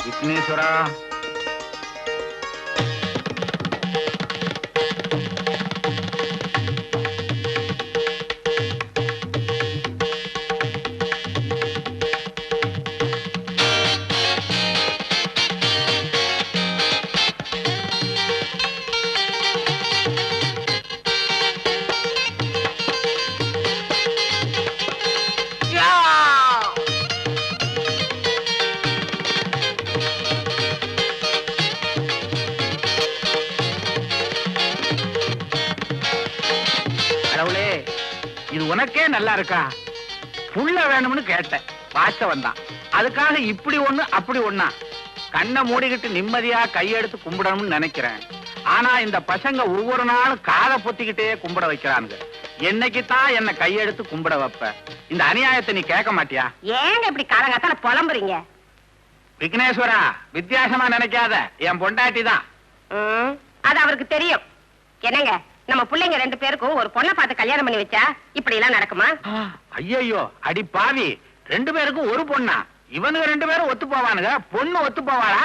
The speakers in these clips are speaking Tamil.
விக்னேஸ்வரா, இது உனக்கே நல்லா இருக்கா? புள்ள வேணும்னு கேட்டேன், வாஸ்தவன் தான். அதுக்காக இப்படி ஒண்ணு அப்படி ஒண்ணா? கண்ணை மூடிக்கிட்டு நிம்மதியா கையெடுத்து கும்பிடணும்னு நினைக்கிறேன். ஆனா இந்த பசங்க ஒவ்வொரு நாளும் காதை பொத்திக்கிட்டே கும்பிட வைக்கிறாங்க. என்னைக்குத்தான் என்ன கையெடுத்து கும்பிட வைப்ப? இந்த அநியாயத்தை நீ கேட்க மாட்டியா? ஏங்க இப்படி காலங்காத்தால புலம்புறீங்க? விக்னேஸ்வரா, வித்தியாசமா நினைக்காத, என் பொண்டாட்டி தான். அது அவருக்கு தெரியும். என்னங்க, நம்ம பிள்ளைங்க 2 பேருக்கும் ஒரு பொண்ணை பார்த்து கல்யாணம் பண்ணி வச்சா இப்படி எல்லாம் நடக்குமா? ஐயோ, அடி பாவி, 2 பேருக்கும் ஒரு பொண்ணா? இவனுங்க 2 பேரும் ஒத்து போவானுங்க, பொண்ணு ஒத்து போவாளா?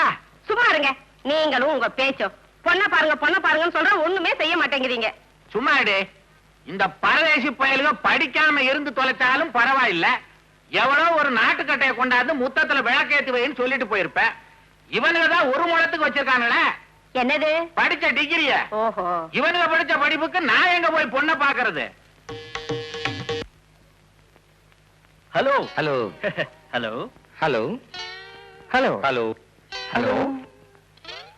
சும்மா இருங்க, நீங்களும் உங்க பேச்சும். பொண்ணை பாருங்கன்னு சொல்ற, ஒண்ணுமே செய்ய மாட்டேங்கிறீங்க. சும்மா இரு. இந்த பரதேசி பயலுக படிக்காம இருந்து தொலைச்சாலும் பரவாயில்ல, எவ்வளோ ஒரு நாட்டுக்கட்டையை கொண்டாந்து முத்தத்துல விளக்கேத்தி வைன்னு சொல்லிட்டு போயிருப்ப. இவனுங்க தான் ஒரு முழத்துக்கு வச்சிருக்கானுங்களே. என்னது? படிச்ச டிகிரிய. ஓஹோ, இவனுங்க படிச்ச படிப்புக்கு நான் எங்க போய் பொண்ணை பாக்குறது? Hello hello hello hello hello hello hello.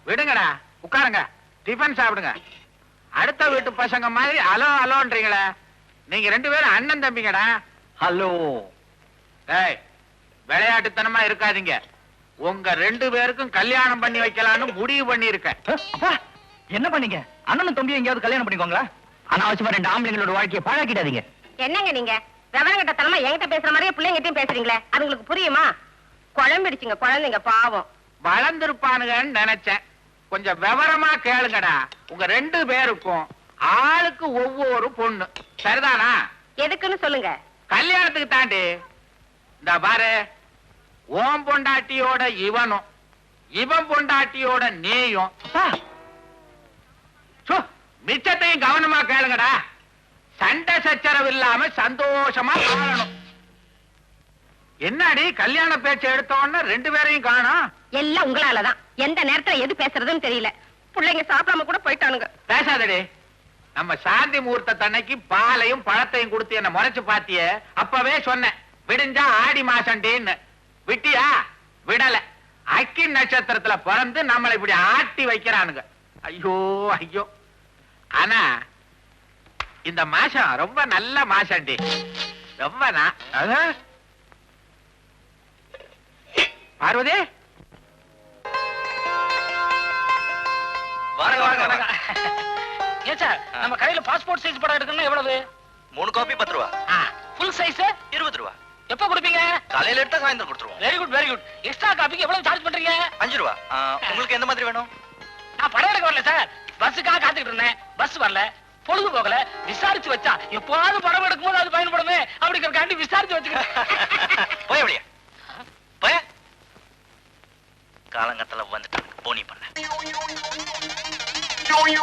விடுங்கடா, உட்காருங்க, டிஃபன் சாப்பிடுங்க. அடுத்த வீட்டு பசங்க மாதிரி அலோ அலோன்றீங்களே. நீங்க 2 பேரும் அண்ணன் தம்பிங்கடா. ஹலோ. ஏய், விளையாட்டுத்தனமா இருக்காதீங்க. உங்க 2 பேருக்கும் கல்யாணம் பண்ணி வைக்கலாம்னு முடிவு பண்ணி இருக்கேன். என்ன பண்ணீங்க? அண்ணனும் தம்பியும் எங்கேயாவது கல்யாணம் பண்ணிக்கோங்களா? அனாவசியமா 2 ஆம்பளைங்களோட வாழ்க்கையை பாழாக்கிடாதீங்க. என்னங்க நீங்க விவரங்கிட்ட தனமா என்கிட்ட பேசுற மாதிரியே பிள்ளைங்கிட்டையும் பேசுறீங்களே, அது உங்களுக்கு புரியுமா? குழம்பிடுச்சுங்க குழந்தைங்க, பாவம். வளர்ந்துருப்பானுங்கன்னு நினைச்சேன். கொஞ்சம் விவரமா கேளுங்கடா. உங்க 2 பேருக்கும் ஆளுக்கு ஒவ்வொரு பொண்ணு, சரிதானா? எதுக்குன்னு சொல்லுங்க. கல்யாணத்துக்கு தாண்டி. இந்த பாரு, ஓம் பொண்டாட்டியோட இவனும் இவன் பொண்டாட்டியோட நீயும் மிச்சத்தையும் கவனமா கேளுங்கடா. சண்டை சச்சரவு இல்லாம சந்தோஷமா வாழணும். என்னடி கல்யாண பேச்சு எடுத்தோன்னு 2 பேரையும் காணோம்? எல்லாம் உங்களாலதான். எந்த நேரத்துல எது பேசுறதுன்னு தெரியல. பிள்ளைங்க சாப்பிடாம கூட போயிட்டானுங்க. பேசாதடி. நம்ம சாந்தி முகூர்த்த தன்னைக்கு பாலையும் பழத்தையும் கொடுத்து என்ன முறைச்சு பாத்தியே, அப்பவே சொன்னேன் விடிஞ்சா ஆடி மாசண்டேன்னு. விட்டியா? விடல. அக்கி நட்சத்திரத்துல பிறந்து நம்மளை இப்படி ஆட்டி வைக்கிறானுங்க. ஐயோ ஐயோ. ஆனா இந்த மாசம் ரொம்ப நல்ல மாசண்டி. ரொம்ப பார்வதி, ஏன் சார், நம்ம கடையில பாஸ்போர்ட் சைஸ் படம் எடுக்கணும்னா எவ்வளவு? 3 காப்பி 10 ரூபா. ஃபுல் சைஸ் 20 ரூபா. எப்ப கொடுப்பீங்க? காலையில எடுத்தா சாயந்தரம் கொடுத்துருவோம். Very good very good. Extra காப்பிக்கு எவ்வளவு சார்ஜ் பண்றீங்க? 5 ரூபா. உங்களுக்கு எந்த மாதிரி வேணும்? நான் படம் எடுக்க வரல சார், பஸ்ஸுக்காக காத்துக்கிட்டு இருந்தேன். பஸ் வரல, பொழுது போகல, விசாரிச்சு வச்சா எப்போது படம் எடுக்கும் போது அது பயன்படுமே அப்படிங்கிறக்காண்டி விசாரிச்சு வச்சுக்கிறேன். போய் அப்படியே போய் காலங்கத்துல வந்துட்டாங்க போனி பண்ண.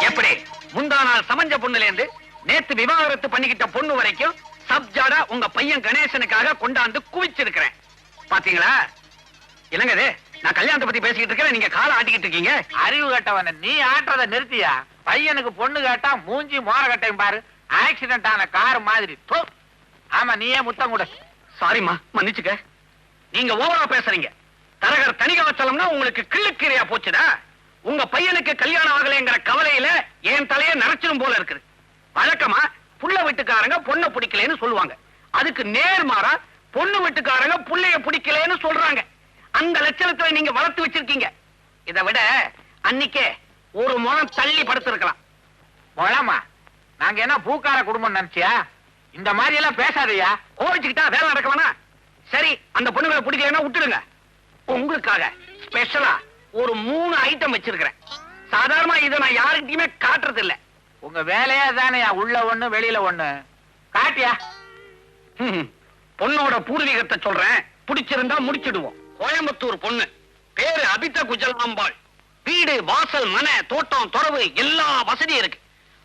எப்படி முந்தா நாள் சமஞ்ச பொண்ணுல இருந்து நேத்து விவாகரத்து பண்ணிக்கிட்ட பொண்ணு வரைக்கும் சப்ஜாடா உங்க பையன் கணேசனுக்காக கொண்டாந்து குவிச்சிருக்கிறேன். பாத்தீங்களா? என்னங்க இது? நான் கல்யாணத்தை பத்தி பேசிக்கிட்டு இருக்கேன், நீங்க காலை ஆட்டிக்கிட்டு இருக்கீங்க. அறிவு கட்டவன நீ ஆட்டுறத நிறுத்தியா? பையனுக்கு பொண்ணு கேட்டா மூஞ்சி மோர கட்டையும் பாரு, ஆக்சிடென்ட் ஆன கார் மாதிரி. ஆமா, நீயே முத்தம் கூட. சாரிமா, மன்னிச்சுக்க. நீங்க ஓவரா பேசுறீங்க. தரகர் தணிக வச்சலம்னா உங்களுக்கு கிள்ளுக்கீரையா போச்சுடா. உங்க பையனுக்கு கல்யாணம் ஆகலைங்கிற கவலையில என் தலையை நரைச்சிடும் போல இருக்குது. வழக்கமா புள்ள வீட்டுக்காரங்க பொண்ணை பிடிக்கலன்னு சொல்லுவாங்க. அதுக்கு நேர்மாறா பொண்ணு வீட்டுக்காரங்க புள்ளைய பிடிக்கலன்னு சொல்றாங்க. அந்த லட்சணத்தை நீங்க வளர்த்து வச்சிருக்கீங்க. இதை விட அன்னைக்கே ஒரு முழம் தள்ளி படுத்திருக்கலாம். முழமா? நாங்க என்ன பூக்கார குடும்பம் நினைச்சியா? இந்த மாதிரி எல்லாம் பேசாதையா. கோவிச்சுக்கிட்டா வேலை நடக்க வேணா. சரி, அந்த பொண்ணுகளை பிடிக்கலன்னா விட்டுடுங்க. உங்களுக்காக ஸ்பெஷலா ஒரு 3 ஐட்டம் வச்சிருக்கிறேன். சாதாரணமா இதை நான் யாருக்கிட்டையுமே காட்டுறது இல்ல. உங்க வேலையா தானே, உள்ள ஒண்ணு வெளியில ஒண்ணு. காட்டியா? பொண்ணோட பூர்வீகத்தை சொல்றேன், பிடிச்சிருந்தா முடிச்சிடுவோம். கோயம்புத்தூர் பொண்ணு, பேரு அபித்த குஜலாம்பாள். வீடு, வாசல், மனை, தோட்டம், துறவு எல்லா வசதியும் இருக்கு.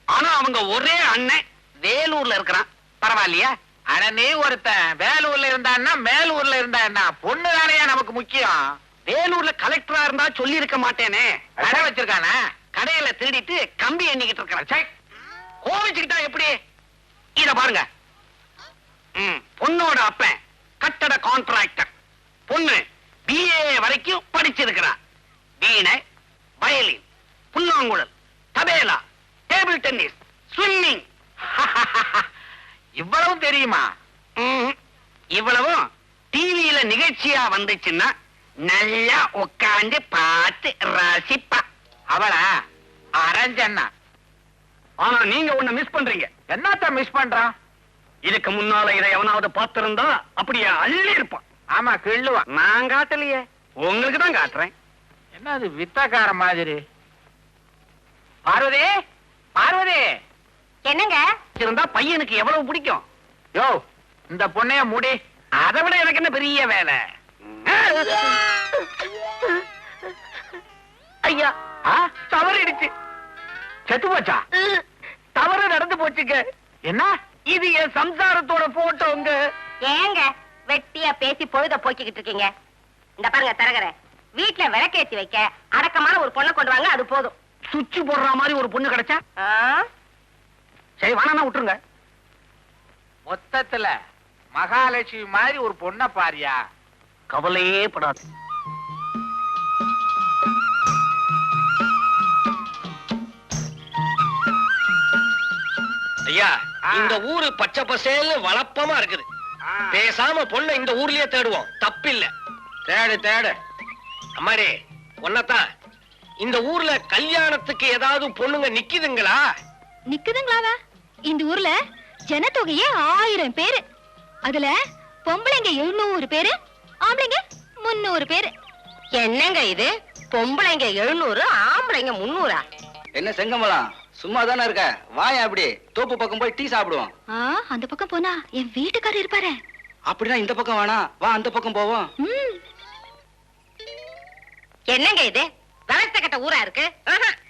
ஆனா அவங்க ஒரே அண்ணன் வேலூர்ல இருக்கிறான். பரவாயில்லையா? அட நீ ஒருத்தன் வேலூர்ல இருந்தான்னா மேலூர்ல இருந்தா என்ன, பொண்ணு தானையா நமக்கு முக்கியம். வேலூர்ல கலெக்டரா இருந்தா சொல்லி இருக்க மாட்டேனே. கடை வச்சிருக்கானே, கடையில திருடிட்டு கம்பி எண்ணிக்கிட்டு இருக்கிறான். கோவிச்சுக்கிட்டா எப்படி? இத பாருங்க. பொண்ணோட அப்பன் கட்டட கான்ட்ராக்டர். பொண்ணு BA வரைக்கும் படிச்சிருக்கிறான். வீணை, வயலின், புல்லாங்குழல், தபேலா, டேபிள் டென்னிஸ், ஸ்விம்மிங். இவ்வளவும் தெரியுமா? இவ்வளவும் டிவியில நிகழ்ச்சியா வந்துச்சுன்னா நல்லா உட்காந்து பார்த்து ரசிப்பா. அவளா அரஞ்சண்ணா. ஆனா நீங்க ஒண்ணு மிஸ் பண்றீங்க. என்னத்த மிஸ் பண்றான்? இதுக்கு முன்னால இதை எவனாவது பார்த்திருந்தா அப்படியே அள்ளி இருப்பான். ஆமா, கிள்ளுவான். நான் காட்டலையே, உங்களுக்கு தான் காட்டுறேன். என்ன அது வித்தக்கார மாதிரி? பார்வதி, பார்வதி, என்னங்க? இருந்தா பையனுக்கு எவ்வளவு பிடிக்கும். யோ இந்த பொண்ணைய முடி. அதை விட எனக்கு என்ன பெரிய வேலை. ஐயா, தவறிடுச்சு. செத்து போச்சா? தவறு நடந்து போச்சுங்க. என்ன இது என் சம்சாரத்தோட போட்டோங்க. ஏங்க வெட்டியா பேசி பொழுத போக்கிக்கிட்டு இருக்கீங்க? இந்த பாருங்க தரகர, வீட்டுல விளக்கேத்தி வைக்க அடக்கமான ஒரு பொண்ணை கொண்டு வாங்க, அது போதும். சுவிட்ச் போடுற மாதிரி ஒரு பொண்ணு கிடைச்சா ஆ? சரி, வேணா விட்டுருங்க. மொத்தத்துல மகாலட்சுமி மாதிரி ஒரு பொண்ண பாரியா. கவலையே படாது. ஐயா, இந்த ஊரு பச்சை பசேல்னு வளப்பமா இருக்குது. பேசாம பொண்ணு இந்த ஊர்லயே தேடுவோம். தப்பில்ல. தேடு தேடு. அம்மாடி, ஒன்னதான் இந்த ஊர்ல கல்யாணத்துக்கு ஏதாவது பொண்ணுங்க நிக்குதுங்களா? நிக்குதுங்களாவா? இந்த ஊர்ல ஜனத்தொகையே 1000 பேரு. அதுல பொம்பளைங்க 700 பேரு, ஆம்பளைங்க 300 பேரு. என்னங்க இது? பொம்பளைங்க 700, ஆம்பளைங்க 300. என்ன செங்கமலம், சும்மா தானே இருக்க? வாயா அப்படி தோப்பு பக்கம் போய் டீ சாப்பிடுவோம். அந்த பக்கம் போனா என் வீட்டுக்காரர் இருப்பாரு. அப்படின்னா இந்த பக்கம் வேணா, வா அந்த பக்கம் போவோம். என்னங்க இது? வளர்த்த கட்ட ஊரா இருக்கு.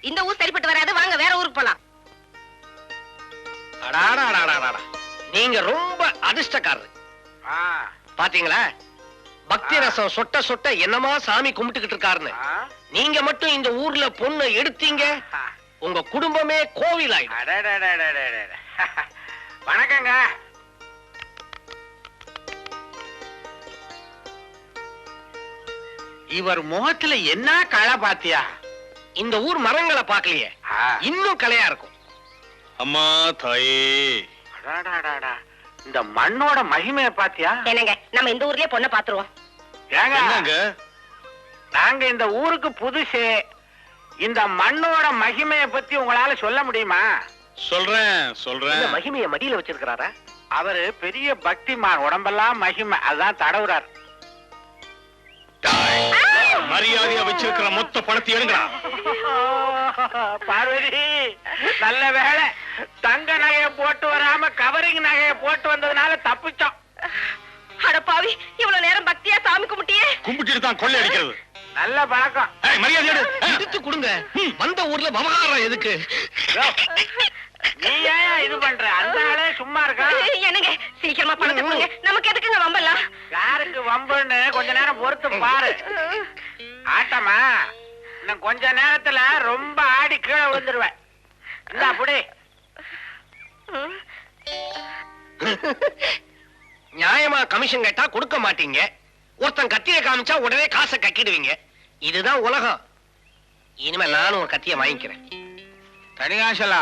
இந்த ஊர் சரிப்பட்டு வராது, வாங்க வேற ஊருக்கு போலாம். அடாடாடாடாடா, நீங்க ரொம்ப அதிர்ஷ்டக்காரரு. பாத்தீங்களா, பக்தி ரசம் சொட்ட சொட்ட என்னமா சாமி கும்பிட்டுக்கிட்டு இருக்காருன்னு. நீங்க மட்டும் இந்த ஊர்ல பொண்ணு எடுத்தீங்க, உங்க குடும்பமே கோவில் ஆயிடும். வணக்கங்க. இவர் முகத்துல என்ன களை பாத்தியா? இந்த ஊர் மரங்களை பாக்கலையே, இன்னும் கலையா இருக்கும். அம்மா தாயே, இந்த மண்ணோட மகிமையை பாத்தியா? என்னங்க, நம்ம இந்த ஊர்லயே பொண்ணை பாத்துருவோம். ஏங்க, நாங்க இந்த ஊருக்கு புதுசு. இந்த மண்ணோட மகிமையை பத்தி உங்களால சொல்ல முடியுமா? சொல்றேன். மகிமைய மடியில வச்சிருக்கிறாரா? அவரு பெரிய பக்திமான், உடம்பெல்லாம் மகிமை, அதான் தடவுறார். மரியாதையா வச்சிருக்கிற மொத்த பணத்தை எடுங்கடா. பார்வதி, நல்ல வேலை தங்க நகையை போட்டு வராம கவரிங் நகையை போட்டு வந்ததுனால தப்பிச்சோம். அடப்பாவி, இவ்வளவு நேரம் பக்தியா சாமி கும்பிட்டியே. கும்பிட்டு தான் கொள்ளை அடிக்கிறது. நல்ல பழக்கம். மரியாதை எடுத்து கொடுங்க. வந்த ஊர்ல விவகாரம் எதுக்கு? நீ ஏன் இது பண்ற? அந்த ஆளே சும்மா இருக்கா? என்னங்க, சீக்கிரமா பணத்தை கொடுங்க. நமக்கு எதுக்குங்க வம்பெல்லாம்? யாருக்கு வம்புன்னு கொஞ்ச நேரம் பொறுத்து பாரு. ஆட்டமா, இன்னும் கொஞ்ச நேரத்துல ரொம்ப ஆடி கீழே விழுந்துருவேன். இந்த அப்படி நியாயமா கமிஷன் கேட்டா கொடுக்க மாட்டீங்க. ஒருத்தன் கத்தியை காமிச்சா உடனே காசை கக்கிடுவீங்க. இதுதான் உலகம். இனிமே நானும் ஒரு கத்தியை வாங்கிக்கிறேன். தனிகாசலா,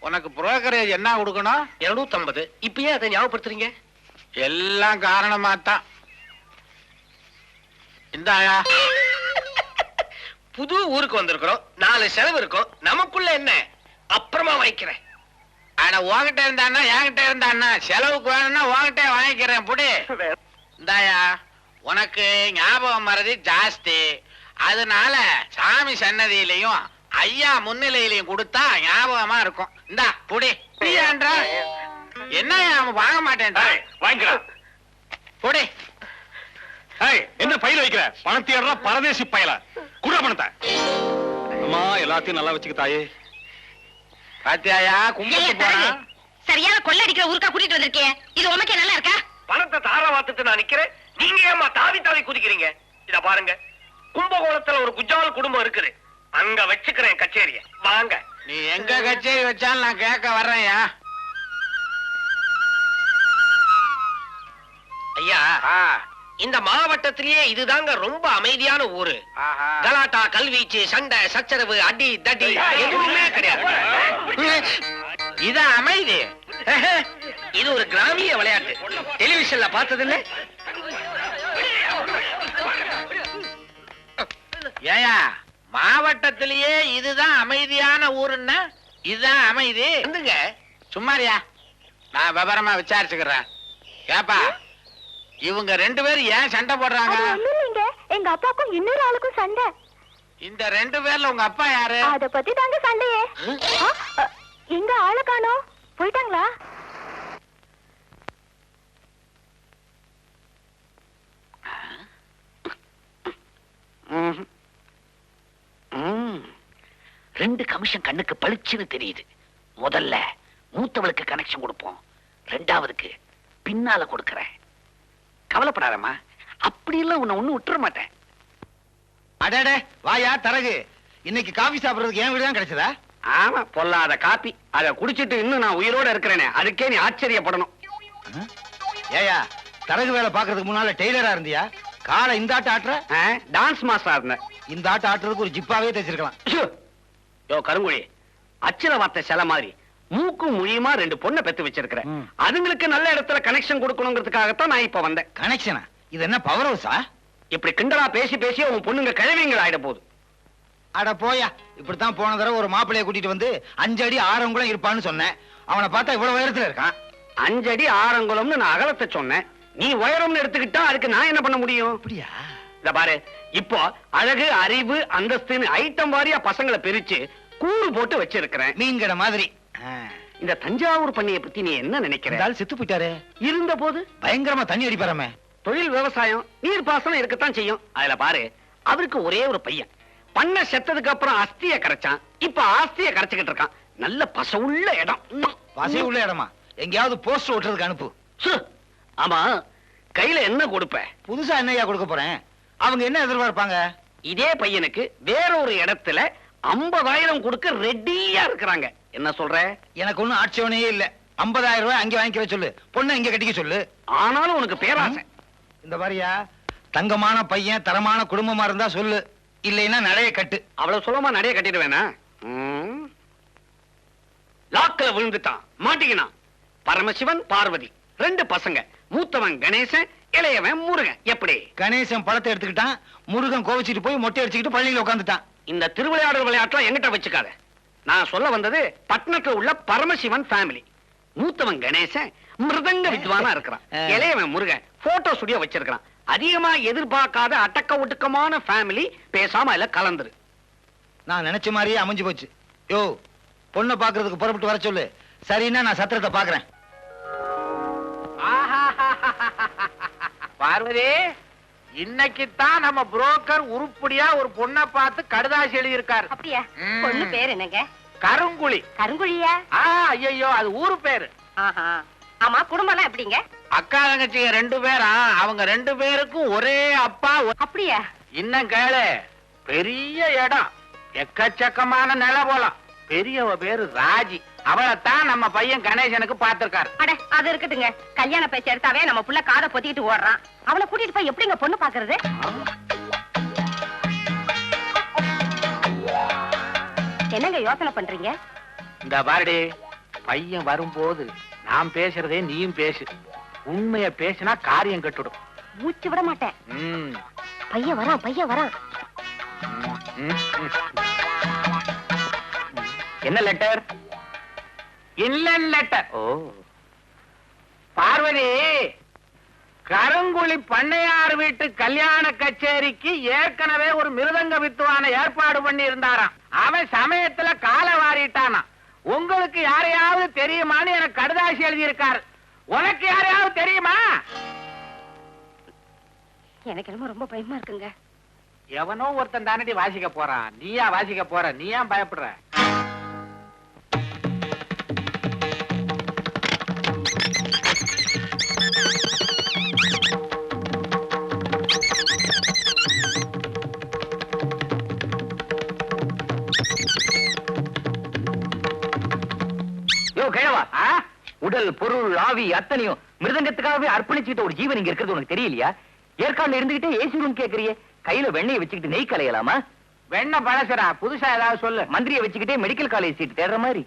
உனக்கு புரோக்கரேஜ் என்ன கொடுக்கணும்? 250. இப்பயே அதை ஞாபகப்படுத்துறீங்க? எல்லாம் காரணமாத்தான். இந்தாயா. புது ஊருக்கு வந்திருக்கிறோம், 4 செலவு இருக்கும். நமக்குள்ள என்ன? அப்புறமா வாங்கிக்கிறேன். ஆனா உன்கிட்ட இருந்தான்னா என்கிட்ட இருந்தான்னா செலவுக்கு வேணும்னா உன்கிட்ட வாங்கிக்கிறேன். புடி. இந்தாயா, உனக்கு ஞாபகம் மறதி ஜாஸ்தி. அதனால சாமி சன்னதியிலையும் ஐயா முன்னிலையிலையும் கொடுத்தா ஞாபகமா இருக்கும். இந்தா புடி. என்ன அவன் வாங்க மாட்டேன். வாங்கிக்கலாம். புடி. ஏய், என்ன பையில வைக்கிற? பணத்தை ஏறா பரதேசி பயல. குடுற பணத்தை. அம்மா எல்லாத்தையும் நல்லா வச்சுக்க தாயே. பாத்தியாயா கும்பிட்டு போறா. சரியான கொள்ளை அடிக்கிற ஊருக்கா கூட்டிட்டு வந்திருக்கேன். இது உமக்கே நல்லா இருக்கா? பணத்தை தார வாத்துட்டு நான் நிக்கிறேன், நீங்க ஏமா தாவி தாவி குதிக்கிறீங்க? இத பாருங்க, கும்பகோணத்துல ஒரு குஜால் குடும்பம் இருக்குது, அங்க வச்சுக்கிறேன் கச்சேரிய. வாங்க. நீ எங்க கச்சேரி வச்சாலும் நான் கேட்க வர்றேன்யா. ஐயா, இந்த மாவட்டத்திலேயே இதுதாங்க ரொம்ப அமைதியான ஊரு. கலாட்டா, கல்வீச்சு, சண்டை, சச்சரவு, அடி தடி எதுவுமே கிடையாது. இதான் அமைதி. இது ஒரு கிராமிய விளையாட்டு. டெலிவிஷன்ல பார்த்ததில்லை? ஏயா மாவட்டத்திலேயே இதுதான் அமைதியான ஊருன்னா இதுதான் அமைதி. வந்துங்க. சும்மாரியா, நான் விவரமா விசாரிச்சுக்கிறேன். கேப்பா, இவங்க 2 பேரும் ஏன் சண்டை போடுறாங்க? எங்க அப்பாக்கும் இன்னொரு ஆளுக்கும் சண்டை. இந்த 2 பேர்ல உங்க அப்பா யாரு? அத பத்தி தாங்க சண்டையே. எங்க ஆளு காணோம், போயிட்டாங்களா? ரெண்டு கமிஷன் கண்ணுக்கு பளிச்சுன்னு தெரியுது. முதல்ல மூத்தவளுக்கு கனெக்ஷன் கொடுப்போம், 2ஆவதுக்கு பின்னால கொடுக்கறேன். கவலைப்படாதம்மா, அப்படி எல்லாம் உன்னை ஒண்ணு விட்டுற மாட்டேன். அடடே வாயா தரகு, இன்னைக்கு காபி சாப்பிடுறதுக்கு என் வீடு தான் கிடைச்சதா? ஆமா, பொல்லாத காப்பி. அத குடிச்சிட்டு இன்னும் நான் உயிரோட இருக்கிறேனே, அதுக்கே நீ ஆச்சரியப்படணும். ஏயா தரகு வேலை பாக்குறதுக்கு முன்னால டெய்லரா இருந்தியா? காலை இந்த ஆட்ட ஆட்டுற? டான்ஸ் மாஸ்டரா இருந்தேன். இந்த ஆட்ட ஆட்டுறதுக்கு ஒரு ஜிப்பாவே தைச்சிருக்கலாம். யோ கருங்குழி, அச்சர வார்த்தை சில மாதிரி மூக்கும் மொழியுமா 2 பொண்ணை பெத்து வச்சிருக்கிறேன். அதுங்களுக்கு நல்ல இடத்துல கனெக்ஷன் கொடுக்கணுங்கிறதுக்காகத்தான் நான் இப்ப வந்தேன். கனெக்ஷனா? இது என்ன பவர் ஹவுஸா? இப்படி கிண்டலா பேசி பேசி உன் பொண்ணுங்க கிழவிங்கள் ஆயிட போகுது. அட போயா, இப்படித்தான் போன தடவை ஒரு மாப்பிளைய கூட்டிட்டு வந்து 5 அடி ஆறங்குளம் இருப்பான்னு சொன்னேன். அவனை பார்த்தா இவ்வளவு உயரத்துல இருக்கான். 5 அடி ஆறங்குளம்னு நான் அகலத்தை சொன்னேன், நீ உயரம்னு எடுத்துக்கிட்டா அதுக்கு நான் என்ன பண்ண முடியும்? அப்படியா? இத பாரு, இப்போ அழகு, அறிவு, அந்தஸ்துன்னு ஐட்டம் வாரியா பசங்களை பிரிச்சு கூறு போட்டு வச்சிருக்கிறேன். மீன்கடை மாதிரி. இந்த தஞ்சாவூர் பண்ணிய பத்தி நீ என்ன நினைக்கிற? இந்த ஆள் செத்து போயிட்டாரு. இருந்த போது பயங்கரமா தண்ணி அடிப்பாராமே. தொழில் விவசாயம், நீர் பாசனம் இருக்கத்தான் செய்யும். அதுல பாரு, அவருக்கு ஒரே ஒரு பையன். பண்ண செத்ததுக்கு அப்புறம் அஸ்திய கரைச்சான், இப்ப ஆஸ்திய கரைச்சுக்கிட்டு இருக்கான். நல்ல பசவுள்ள இடம். பசை உள்ள இடமா? எங்கேயாவது போஸ்டர் ஓட்டுறதுக்கு அனுப்பு. சு, ஆமா, கையில என்ன கொடுப்ப? புதுசா என்னையா கொடுக்க போறேன்? அவங்க என்ன எதிர்பார்ப்பாங்க? இதே பையனுக்கு வேற ஒரு இடத்துல 50,000 கொடுக்க ரெடியா இருக்கிறாங்க. என்ன சொல்ற? எனக்கு ஒண்ணும் ஆட்சேபனையே இல்ல. 50,000 ரூபாய் அங்கே வாங்கிக்க சொல்லு, பொண்ணை இங்க கட்டிக்க சொல்லு. ஆனாலும் உனக்கு பேராசை. இந்த மாதிரியா தங்கமான பையன், தரமான குடும்பமா இருந்தா சொல்லு, இல்லைன்னா நடைய கட்டு. அவ்வளவு சுலமா நடைய கட்டிடுவேனா? லாக்கல விழுந்துட்டான், மாட்டிக்கினான். பரமசிவன், பார்வதி 2 பசங்க. மூத்தவன் கணேசன், இளையவன் முருகன். எப்படி? கணேசன் பழத்தை எடுத்துக்கிட்டான், முருகன் கோவிச்சிட்டு போய் மொட்டை அடிச்சுக்கிட்டு பள்ளியில உட்காந்துட்டான். இந்த திருவிளையாடல் விளையாட்டுலாம் எங்கிட்ட வச்சுக்காத. நான் சொல்ல வந்தது பட்டணத்துல உள்ள பரமசிவன் ஃபேமிலி. மூத்தவன் கணேசன் மிருதங்க வித்வானா இருக்கிறான், இளையவன் முருகன் போட்டோ ஸ்டுடியோ வச்சிருக்கான். அதிகமா எதிர்பார்க்காத அடக்க ஒடுக்கமான ஃபேமிலி. பேசாம இல்ல கலந்துரு. நான் நினைச்ச மாதிரியே அமைஞ்சு போச்சு. யோ, பொண்ணை பாக்குறதுக்கு புறப்பட்டு வர சொல்லு. சரின்னா நான் சத்திரத்தை பாக்குறேன். பார்வதி, இன்னைக்குத்தான் நம்ம புரோக்கர் உருப்படியா ஒரு பொண்ணை பார்த்து கடுதாசி எழுதியிருக்காரு. அப்படியா? பொண்ணு பேர் என்னங்க? கருங்குழி. கருங்குழியா? ஐயோ, அது ஊரு பேரு. ஆஹா. ஆமா, குடும்பம்லாம் எப்படிங்க? அக்கா தங்கச்சிங்க 2 பேரா, அவங்க 2 பேருக்கும் ஒரே அப்பா. அப்படியா? இன்னும் கேளு, பெரிய இடம், எக்கச்சக்கமான நில போலாம். பெரியவ பேரு ராஜி, அவளைத்தான் நம்ம பையன் கணேசனுக்கு பார்த்திருக்காரு. அட, அது இருக்கட்டுங்க. கல்யாண பேச்சு எடுத்தாவே நம்ம புள்ள காதை பொத்திக்கிட்டு ஓடுறான். அவளை கூட்டிட்டு போய் எப்படிங்க பொண்ணு பாக்குறது? என்னங்க யோசனை பண்றீங்க? இந்த பாரடி, பையன் வரும்போது நான் பேசுறதே நீயும் பேசு. உண்மைய பேசினா காரியம் கட்டுடும். மூச்சு விட மாட்டேன். பையன் வரான், பையன் வரான். என்ன லெட்டர்? இல்லன் லெட்டர். பார்வதி, கருங்குழி பண்ணையார் வீட்டு கல்யாண கச்சேரிக்கு ஏற்கனவே ஒரு மிருதங்க வித்துவான ஏற்பாடு பண்ணி இருந்தாராம். அவன் சமயத்துல கால வாரிட்டானா. உங்களுக்கு யாரையாவது தெரியுமான்னு எனக்கு கடுதாசி எழுதி இருக்காரு. உனக்கு யாரையாவது தெரியுமா? எனக்கு என்னமோ ரொம்ப பயமா இருக்குங்க. எவனோ ஒருத்தன் தானடி வாசிக்க போறான், நீயா வாசிக்க போற? நீ ஏன் பயப்படுற? உடல் பொருள் ஆவி அத்தனையும் மிருதங்கத்துக்காகவே அர்ப்பணிச்சுட்டு ஒரு ஜீவன் இங்க இருக்கிறது உனக்கு தெரியலையா? ஏற்காடுல இருந்துகிட்டே ஏசி ரூம் கேக்குறியே, கையில வெண்ணெயை வச்சுக்கிட்டு நெய் கலையலாமா? வெண்ண பழசுரா, புதுசா ஏதாவது சொல்லு. மந்திரியை வச்சுக்கிட்டே மெடிக்கல் காலேஜ் சீட் தேடுற மாதிரி.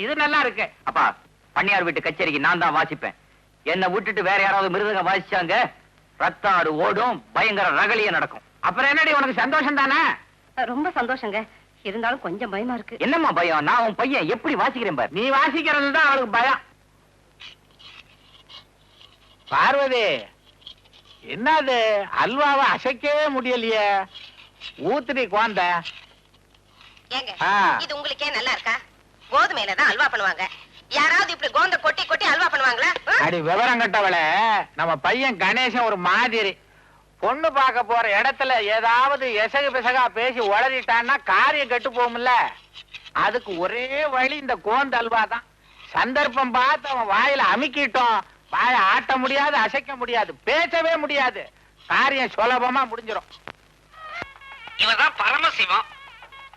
இது நல்லா இருக்கு. அப்பா, பண்ணையார் வீட்டு கச்சேரிக்கு நான் தான் வாசிப்பேன். என்னை விட்டுட்டு வேற யாராவது மிருதங்கம் வாசிச்சாங்க, ரத்த ஆறு ஓடும், பயங்கர ரகலிய நடக்கும். அப்புறம் என்னடி உனக்கு சந்தோஷம் தானே? ரொம்ப சந்தோஷங்க. இருந்தாலும் கொஞ்சம் பயமா இருக்கு. என்னம்மா பயம்? நான் உன் பையன் எப்படி வாசிக்கிறேன் பாரு. நீ வாசிக்கிறது தான் அவளுக்கு பயம். பார்வதி, என்னது அல்வாவை அசைக்கவே முடியலையே? ஊத்துடி குழந்த. ஏங்க, இது உங்களுக்கே நல்லா இருக்கா? கோதுமையில தான் அல்வா பண்ணுவாங்க. யாராவது இப்படி கோந்த கொட்டி கொட்டி அல்வா பண்ணுவாங்களா? அடி விவரம் கட்டவள, நம்ம பையன் கணேசன் ஒரு மாதிரி. பொண்ணு பார்க்க போற இடத்துல ஏதாவது எசகு பிசகா பேசி உளறிட்டான்னா காரியம் கெட்டு போகும்ல. அதுக்கு ஒரே வழி இந்த கோந்த அல்வா தான். சந்தர்ப்பம் பார்த்து அவன் வாயில அமுக்கிட்டோம், வாயை ஆட்ட முடியாது, அசைக்க முடியாது, பேசவே முடியாது. காரியம் சுலபமா முடிஞ்சிடும். இவர்தான் பரமசிவம்,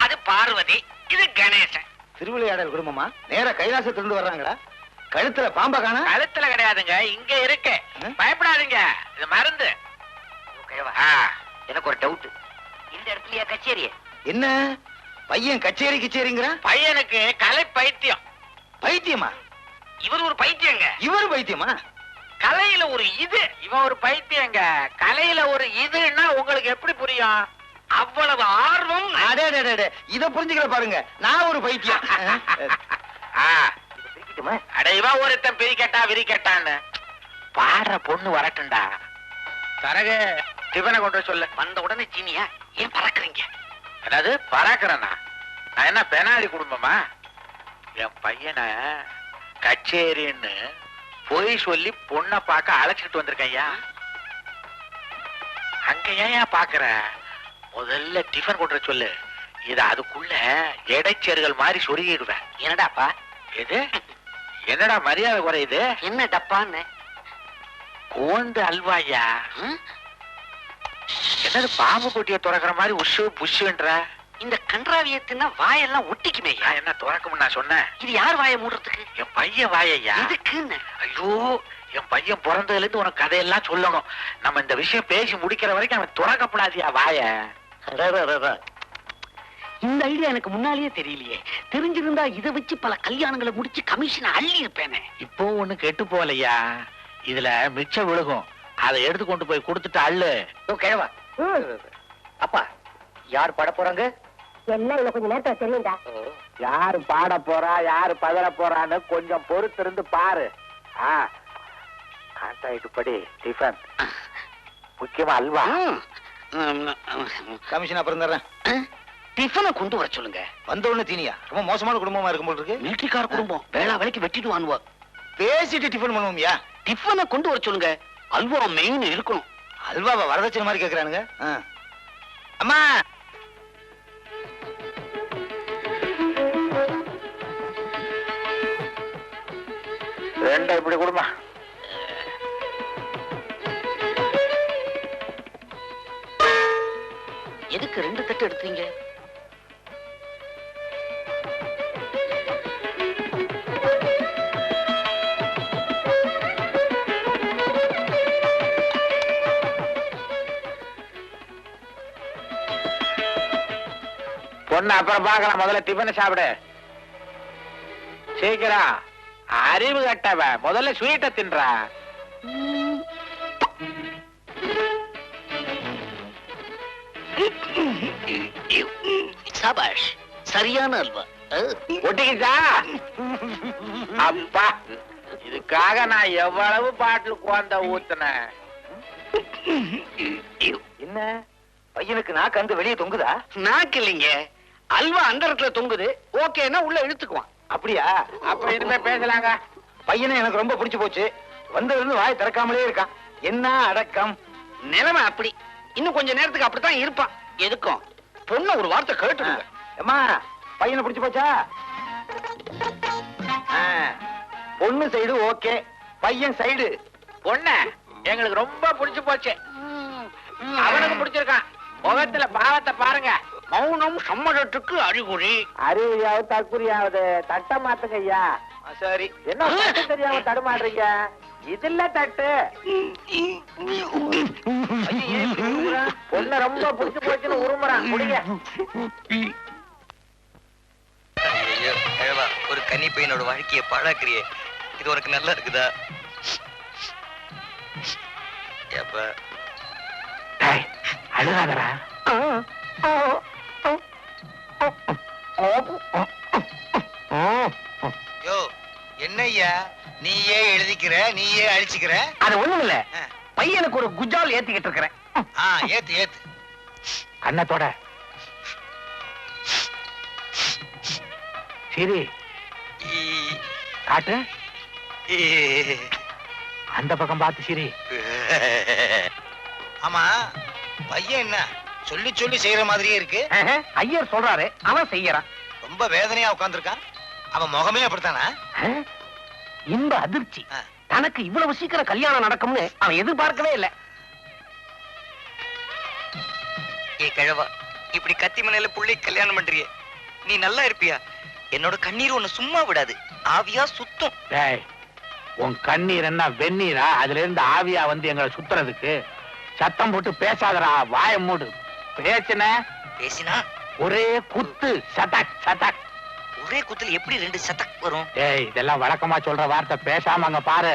அது பார்வதி, இது கணேசன். திருவிளையாடல் குடும்பமா? நேர கைலாசத்திலிருந்து வர்றாங்களா? கழுத்துல பாம்ப காணா? கழுத்துல கிடையாதுங்க, இங்க இருக்கு. பயப்படாதீங்க, இது மருந்து. எனக்கு ஒரு டவுட், இந்த இடத்துலயா கச்சேரி? என்ன பையன் கச்சேரி கச்சேரிங்கிற? பையனுக்கு கலை பைத்தியம். பைத்தியமா? இவர் ஒரு பைத்தியங்க. இவர் பைத்தியமா? கலையில ஒரு இது, இவன் ஒரு பைத்தியங்க. கலையில ஒரு இதுன்னா உங்களுக்கு எப்படி புரியும்? அவ்வளவு ஆர்வம். அடே இத புரிஞ்சுக்கிற பாருங்க, நான் ஒரு பைத்தியம். அட இவன் ஒருத்தன் பிரிக்கட்டா விரிக்கட்டான்னு. பாடுற பொண்ணு வரட்டும்டா. தரகு டிபனை கொண்டு சொல்லு. வந்த உடனே சீனியா ஏன் பறக்குறீங்க? அதாவது பறக்கிறனா? நான் என்ன பெனாலி குடும்பமா? என் பையனை கச்சேரின்னு பொய் சொல்லி பொண்ணை பார்க்க அழைச்சிட்டு வந்திருக்கேன் ஐயா. அங்க ஏன் பாக்குற? முதல்ல டிஃபன் கொண்டு சொல்லு. இத அதுக்குள்ள இடைச்சேர்கள் மாதிரி சொருகிடுவேன். என்னடாப்பா? எது? என்னடா மரியாதை குறையுது? என்ன டப்பான்னு? கோந்து அல்வாயா? என்னது பாம்பு கொட்டிய துறக்கிற மாதிரி உஷு புஷுன்ற? இந்த கன்றாவியத்தின்னா வாயெல்லாம் ஒட்டிக்குமே. என்ன துறக்கும்னு நான் சொன்னேன்? இது யார் வாயை மூடுறதுக்கு? என் பையன் வாயையா? எதுக்குன்னு? ஐயோ, என் பையன் பிறந்ததுல இருந்து உனக்கு கதையெல்லாம் சொல்லணும். நம்ம இந்த விஷயம் பேசி முடிக்கிற வரைக்கும் அவன் துறக்கப்படாதியா வாய. இந்த ஐடியா எனக்கு முன்னாலேயே தெரியலையே. தெரிஞ்சிருந்தா இதை வச்சு பல கல்யாணங்களை முடிச்சு கமிஷன் அள்ளி இருப்பேனே. இப்போ ஒண்ணு கெட்டு போலையா, இதுல மிச்சம் விழுகும். அதை எடுத்து கொண்டு போய் கொடுத்துட்டு அள்ளு. கிழவா, அப்பா யார் பாட போறாங்க? எல்லாம் இன்னும் கொஞ்சம் நேரத்துல தெரியும்டா. யாரு பாட போறா, யாரு பதற போறான்னு கொஞ்சம் பொறுத்து இருந்து பாரு. கான்ட்ராக்ட் படி டிஃபன், முக்கியமா அல்வா. கமிஷன் அப்புறம் தர்றேன். டிஃபனை கொண்டு வர சொல்லுங்க. வந்த உடனே தீனியா? ரொம்ப மோசமான குடும்பமா இருக்கும் போல இருக்கு. மிலிட்டரிக்கார குடும்பம், வேளா வேலைக்கு வெட்டிட்டு வாங்குவா. பேசிட்டு டிஃபன் பண்ணுவோம்யா. டிஃபனை கொண்டு வர சொல்லுங்க. அல்வா மெயின் இருக்கணும். அல்வாவை வரதட்சணை மாதிரி கேக்குறானுங்க. அம்மா, ரெண்டா இப்படி கொடுமா. எதுக்கு 2 தட்டு எடுத்தீங்க? பொண்ணு அப்புறம் பார்க்கலாம், முதல்ல டிஃபன் சாப்பிடு. சீக்கிரம். அறிவு கட்டவ, முதல்ல ஸ்வீட்டை தின்றா. சபாஷ், சரியான அல்வா. ஒட்டிக்கிச்சா? அப்பா, இதுக்காக நான் எவ்வளவு பாட்டில் குழந்த ஊத்துனேன். என்ன பையனுக்கு நாக்கு அந்த வெளியே தொங்குதா? நாக்கு இல்லைங்க, அல்வா அந்த இடத்துல தொங்குது. ஓகேன்னா உள்ள இழுத்துக்குவான். அப்படியா? அப்ப இனிமே பேசலாங்க. பையனை எனக்கு ரொம்ப பிடிச்சு போச்சு. வந்ததுல இருந்து வாய் திறக்காமலே இருக்கான். என்ன அடக்கம். நிலைமை அப்படி. இன்னும் கொஞ்ச நேரத்துக்கு அப்படித்தான் இருப்பான். எதுக்கும் பொண்ணு ஒரு வார்த்தை கேட்டுடுங்க. அம்மா பையனை பிடிச்சு போச்சா? பொண்ணு சைடு ஓகே, பையன் சைடு. பொண்ணு எங்களுக்கு ரொம்ப பிடிச்சு போச்சு. அவனுக்கு பிடிச்சிருக்கான். முகத்துல பாவத்தை பாருங்க. மௌனம் சம்மதத்துக்கு அறிகுறி. அறிவுறியாவது தற்குறியாவது தட்ட மாத்துங்க ஐயா. சரி, என்ன தட்டு தெரியாம தடுமாடுறீங்க? இதுல தட்டு. பொண்ணு ரொம்ப பிடிச்சு போச்சுன்னு உருமுறான். முடிங்க. ஐயோ கிழவா, ஒரு கன்னி பையனோட வாழ்க்கையை பாழாக்குறியே. இது உனக்கு நல்லா இருக்குதா? ஏப்பா அழுகாதரா. யோ என்னய்யா, நீயே எழுதிக்கிற நீயே அழிச்சுக்கிற? அது ஒண்ணும் இல்ல, பையனுக்கு ஒரு குஜால் ஏத்திக்கிட்டு இருக்கிறேன். ஏத்து ஏத்து. கண்ணத்தோட சரி காட்டு. அந்த பக்கம் பார்த்து சரி. ஆமா, பையன் என்ன சொல்லி சொல்லி செய்யற மாதிரியே இருக்கு. ஐயர் சொல்றாரு, அவன் செய்யறான். ரொம்ப வேதனையா உட்கார்ந்துருக்கான். அவன் முகமே அப்படித்தானா? இந்த அதிர்ச்சி தனக்கு இவ்வளவு சீக்கிரம் கல்யாணம் நடக்கும்னு அவன் எதிர்பார்க்கவே இல்லை. ஏ கிழவா, இப்படி கத்தி மனையில புள்ளை கல்யாணம் பண்றியே, நீ நல்லா இருப்பியா? என்னோட கண்ணீர் உன்னை சும்மா விடாது, ஆவியா சுத்தம். உன் கண்ணீர் என்ன வெந்நீரா? அதுல இருந்து ஆவியா வந்து எங்களை சுத்துறதுக்கு? சத்தம் போட்டு பேசாதடா, வாய மூடு. பேசினா ஒரே குத்து, சதக் சதக். ஒரே குத்துல எப்படி 2 சதக் வரும்? இதெல்லாம் வழக்கமா சொல்ற வார்த்தை. பேசாம அங்க பாரு.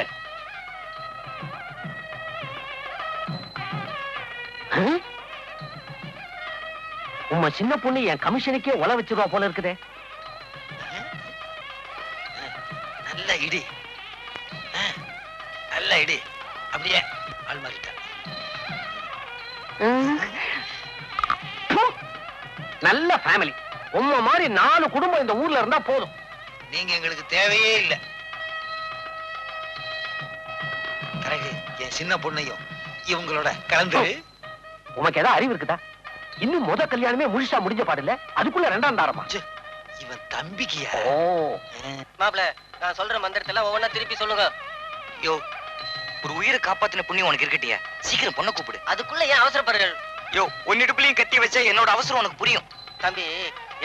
உங்க சின்ன பொண்ணு என் கமிஷனுக்கே உல வச்சிருவா போல இருக்குதே. நல்ல இடி, நல்ல இடி. அப்படியே ஆள் மாறிட்டா. நல்ல ஃபேமிலி. உம்ம மாதிரி 4 குடும்பம் இந்த ஊர்ல இருந்தா போதும். நீங்க எங்களுக்கு தேவையே இல்லை. பிறகு என் சின்ன பொண்ணையும் இவங்களோட கலந்து. உனக்கு ஏதாவது அறிவு இருக்குதா? இன்னும் முத கல்யாணமே முழுசா முடிஞ்ச பாடல, அதுக்குள்ள 2ஆம் தாரமா? இவன் தம்பிக்கியா? மாப்ள, நான் சொல்ற மந்திரத்தெல்லாம் ஒவ்வொன்னா திருப்பி சொல்லுங்க. யோ, ஒரு உயிரை காப்பாத்தின புண்ணியம் உனக்கு இருக்கட்டியா? சீக்கிரம் பொண்ணை கூப்பிடு. அதுக்குள்ள ஏன் அவசரப்படுறீர்கள்? யோ, உன்னிடுப்புலயும் கத்தி வச்சா என்னோட அவசரம் உனக்கு புரியும். தம்பி,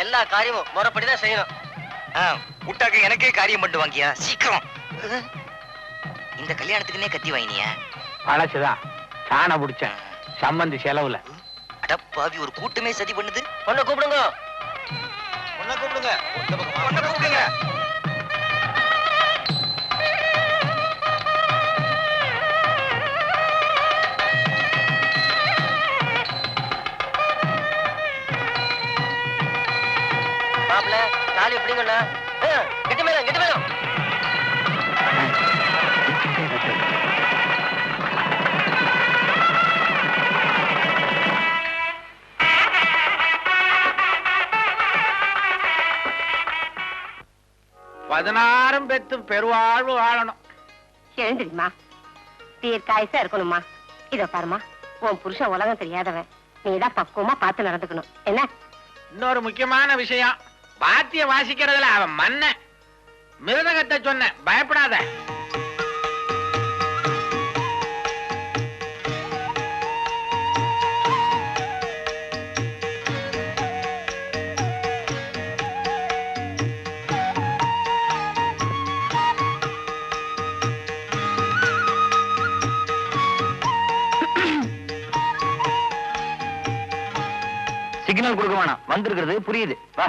எல்லா காரியமும் முறைப்படிதான் செய்யணும். விட்டாக்க எனக்கே காரியம் பண்ணிட்டு வாங்கியா? சீக்கிரம். இந்த கல்யாணத்துக்குன்னே கத்தி வாங்கினியா? பழசுதான், சாண புடிச்சேன் சம்பந்தி செலவுல. அடப்பாவி, ஒரு கூட்டமே சதி பண்ணுது. பொண்ணை கூப்பிடுங்க. பொண்ணை கூப்பிடுங்க. பொண்ணை கூப்பிடுங்க. மாப்பிள்ள, தாலி எப்படிங்கண்ணா? கெட்டி மேலும் கெட்டி மேலும். பதினாறும் பெத்து பெருவாழ்வு வாழணும். எழுந்திரிமா, தீர்க்காயசா இருக்கணுமா. இத பாருமா, உன் புருஷன் உலகம் தெரியாதவன். நீதான் பக்குவமா பார்த்து நடந்துக்கணும். என்ன? இன்னொரு முக்கியமான விஷயம், வாத்திய வாசிக்கிறதுல அவன் மன்ன. மிருதகத்தை சொன்ன, பயப்படாத. சிக்னல் கொடுக்க வேணாம், வந்திருக்கிறது புரியுது. வா.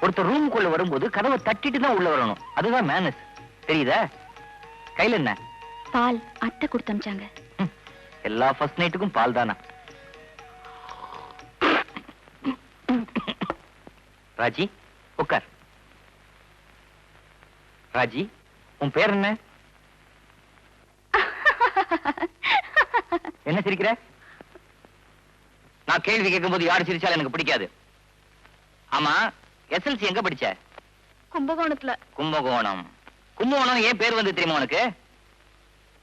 ஒருத்தர் ரூமுக்குள்ள வரும்போது கதவை தட்டிட்டு தான் உள்ள வரணும். அதுதான் மேனஸ். தெரியுதா? கையில என்ன? பால் அத்தை கொடுத்தமிச்சாங்க. எல்லா ஃபர்ஸ்ட் நைட்டுக்கும் பால் தானா? ராஜி, உட்கார். ராஜி, உன் பேர் என்ன? என்ன சிரிக்கிற? நான் கேள்வி கேட்கும்போது யாரு சிரிச்சாலும் எனக்கு பிடிக்காது. ஆமா, எஸ்எல்சி எங்க படிச்ச? கும்பகோணத்துல. கும்பகோணம். கும்பகோணம் ஏன் பேர் வந்து தெரியுமா உனக்கு?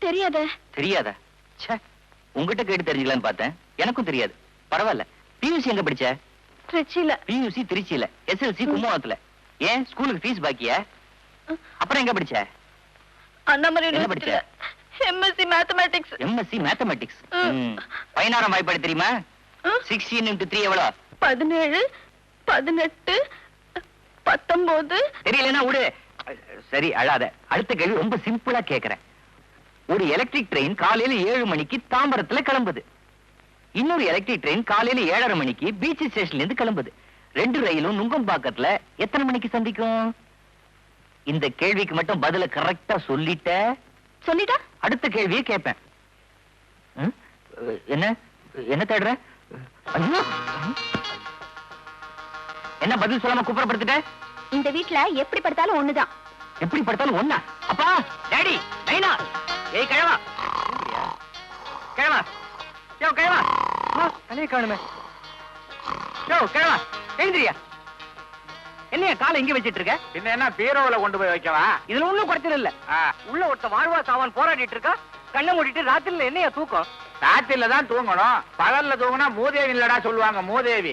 தெரியாத. தெரியாதா? ச்சே, உங்ககிட்ட கேட்டு தெரிஞ்சுக்கலான்னு பார்த்தேன். எனக்கும் தெரியாது. பரவாயில்ல. பியூசி எங்க படிச்ச? திருச்சியில. பியூசி திருச்சியில, எஸ்எல்சி கும்பகோணத்துல. ஏன் ஸ்கூலுக்கு ஃபீஸ் பாக்கியா? அப்புறம் எங்க படிச்ச? அண்ணாமலை என்ன படிச்ச? MSc mathematics. MSc mathematics. 16ஆம் வாய்ப்பாடு தெரியுமா? 16 into 3 எவ்வளவு? 17, 18, 19. தெரியலன்னா விடு. சரி, அழாத. அடுத்த கேள்வி ரொம்ப சிம்பிளா கேக்குறேன். ஒரு எலக்ட்ரிக் ட்ரெயின் காலையில 7 மணிக்கு தாம்பரத்துல கிளம்புது. இன்னொரு எலக்ட்ரிக் ட்ரெயின் காலையில 7:30 மணிக்கு பீச் ஸ்டேஷன்ல இருந்து கிளம்புது. 2 ரயிலும் நுங்கம்பாக்கத்துல எத்தனை மணிக்கு சந்திக்கும்? இந்த கேள்விக்கு மட்டும் பதில கரெக்டா சொல்லிட்டா அடுத்த கேள்வியை கேட்பேன். என்ன என்ன தேடுற? ஐயோ, என்ன பதில் சொல்லாம குப்புறப்படுத்திட்ட? இந்த வீட்ல எப்படி படுத்தாலும் ஒண்ணுதான். எப்படி படுத்தாலும் ஒண்ணா? அப்பா, டாடி, நைனா, ஏய் கிழவா, கிழவா, யோ கிழவா, தலையை காணுமே. யோ கிழவா, எழுந்திரியா. என்னையா காலை இங்க வச்சிட்டு இருக்க? பின்ன என்ன பீரோவுல கொண்டு போய் வைக்கவா? இதுல ஒண்ணும் குறைச்சல் இல்ல. உள்ள ஒருத்த வாழ்வா சாவான் போராடிட்டு இருக்கா. கண்ணை மூடிட்டு ராத்திரில என்னையா தூக்கம்? ராத்திரில தான் தூங்கணும். பகல்ல தூங்கினா மூதேவி இல்லடா சொல்லுவாங்க, மூதேவி.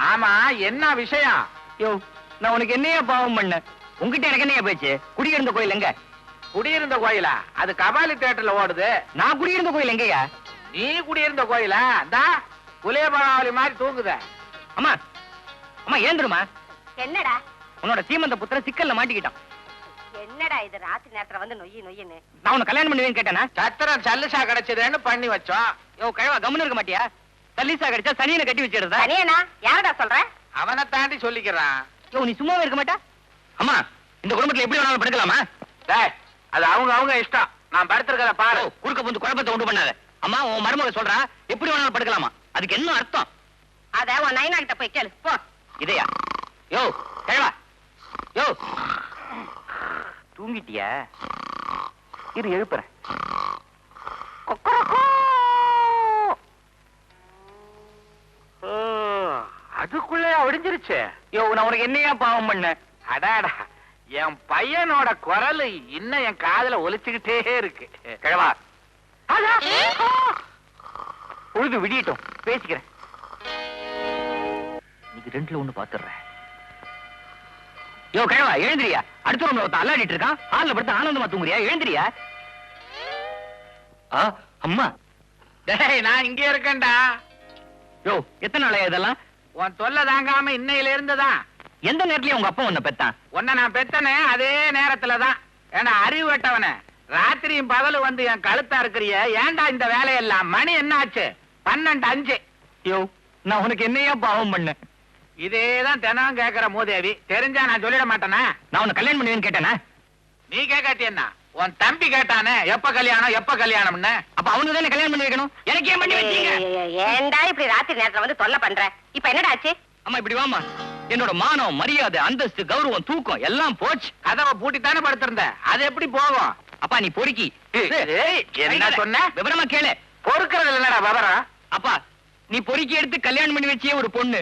ஆமா, என்ன விஷயம்? யோ, நான் உனக்கு என்னையா பாவம் பண்ண? உங்ககிட்ட எனக்கு என்னையா பேச்சு? குடியிருந்த கோயில் எங்க? குடியிருந்த கோயிலா? அது கபாலி தியேட்டர்ல ஓடுது. நான் குடியிருந்த கோயில் எங்கயா? நீ குடியிருந்த கோயிலா? இந்தா குலேபராவளி மாதிரி தூங்குத. அம்மா, அம்மா ஏந்துருமா. என்னடா உன்னோட சீமந்த புத்திர சிக்கல்ல மாட்டிக்கிட்டான். என்னடா இது ராத்திரி நேரத்துல வந்து நொய்யின்னு? நான் உன்னை கல்யாணம் பண்ணுவேன்னு கேட்டேனா? சத்திரம் சல்லுசா கிடைச்சதுன்னு பண்ணி வச்சோம். யோ கிழவா, கம்முன்னு இருக்க மாட்டியா? தள்ளிசா கிடைச்சா சனியனை கட்டி வச்சிடுறதா? தனியனா? யாரடா சொல்ற? அவனை தாண்டி சொல்லிக்கிறான். யோ, நீ சும்மாவே இருக்க மாட்டா? அம்மா, இந்த குடும்பத்துல எப்படி வேணாலும் படுக்கலாமா? டேய், அது அவங்க இஷ்டம். நான் படுத்திருக்கத பாரு. குறுக்க புந்து குழப்பத்தை உண்டு பண்ணாத. அம்மா, உன் மருமக சொல்றா எப்படி வேணாலும் படுக்கலாமா? அதுக்கு என்ன அர்த்தம்? அத உன் நைனா கிட்ட போய் கேளு போ. இதையா? யோ கிழவா, யோ தூங்கிட்டியா? இரு எழுப்புறேன். அதுக்குள்ளே ஒடிஞ்சிருச்சு. யோ, நான் உனக்கு என்னையா பாவம் பண்ண? அடாடா, என் பையனோட குரல் இன்னும் என் காதுல ஒலிச்சுக்கிட்டே இருக்கு. கிழவா, பொழுது விடியட்டும், பேசிக்கிறேன். இன்னைக்கு 2ல 1 பாத்துறேன். யோ கிழவா, எழுந்திரியா. அடுத்த ரூம்ல ஒருத்தன் அல்லாடிட்டு இருக்கான். ஹால்ல படுத்து ஆனந்தமா தூங்குறியா? எழுந்திரியா. அம்மா. டேய், நான் இங்கே இருக்கேன்டா. யோ, எத்தனை நாளையா இதெல்லாம்? உன் தொல்லை தாங்காம இன்னையில இருந்துதான். எந்த நேரத்துலயும் உங்க அப்பா உன்னை பெத்தான்? உன்னை நான் பெத்தனே அதே நேரத்துலதான். ஏன்னா அறிவு வெட்டவன ராத்திரியும் பகலு வந்து என் கழுத்தா இருக்கிறிய. ஏன்டா இந்த வேலையெல்லாம்? மணி என்ன ஆச்சு? 12:05. யோ, நான் உனக்கு என்னையா பாவம் பண்ண? இதேதான் தினம் கேக்குற மூதேவி. தெரிஞ்சா நான் சொல்லிட மாட்டேனா? நான் உன்னை கல்யாணம் பண்ணுவேன்னு கேட்டேனா? நீ கேட்காட்டி என்ன? உன் தம்பி கேட்டானே, எப்ப கல்யாணம் எப்ப கல்யாணம்னு. அப்ப அவனுக்கு தானே கல்யாணம் பண்ணி வைக்கணும். எனக்கு ஏன் பண்ணி வச்சீங்க? ஏன்டா இப்படி ராத்திரி நேரத்துல வந்து தொல்லை பண்ற? இப்ப என்னடா ஆச்சு? அம்மா, இப்படி வாமா. என்னோட மானம், மரியாதை, அந்தஸ்து, கௌரவம், தூக்கம் எல்லாம் போச்சு. கதவை பூட்டித்தானே படுத்திருந்த. அது எப்படி போகும்? அப்பா, நீ பொறுக்கி. ஏய், என்ன சொன்ன? விவரமா கேளு. பொறுக்கிறது இல்லடா விவரம். அப்பா, நீ பொறுக்கி எடுத்து கல்யாணம் பண்ணி வச்சியே ஒரு பொண்ணு.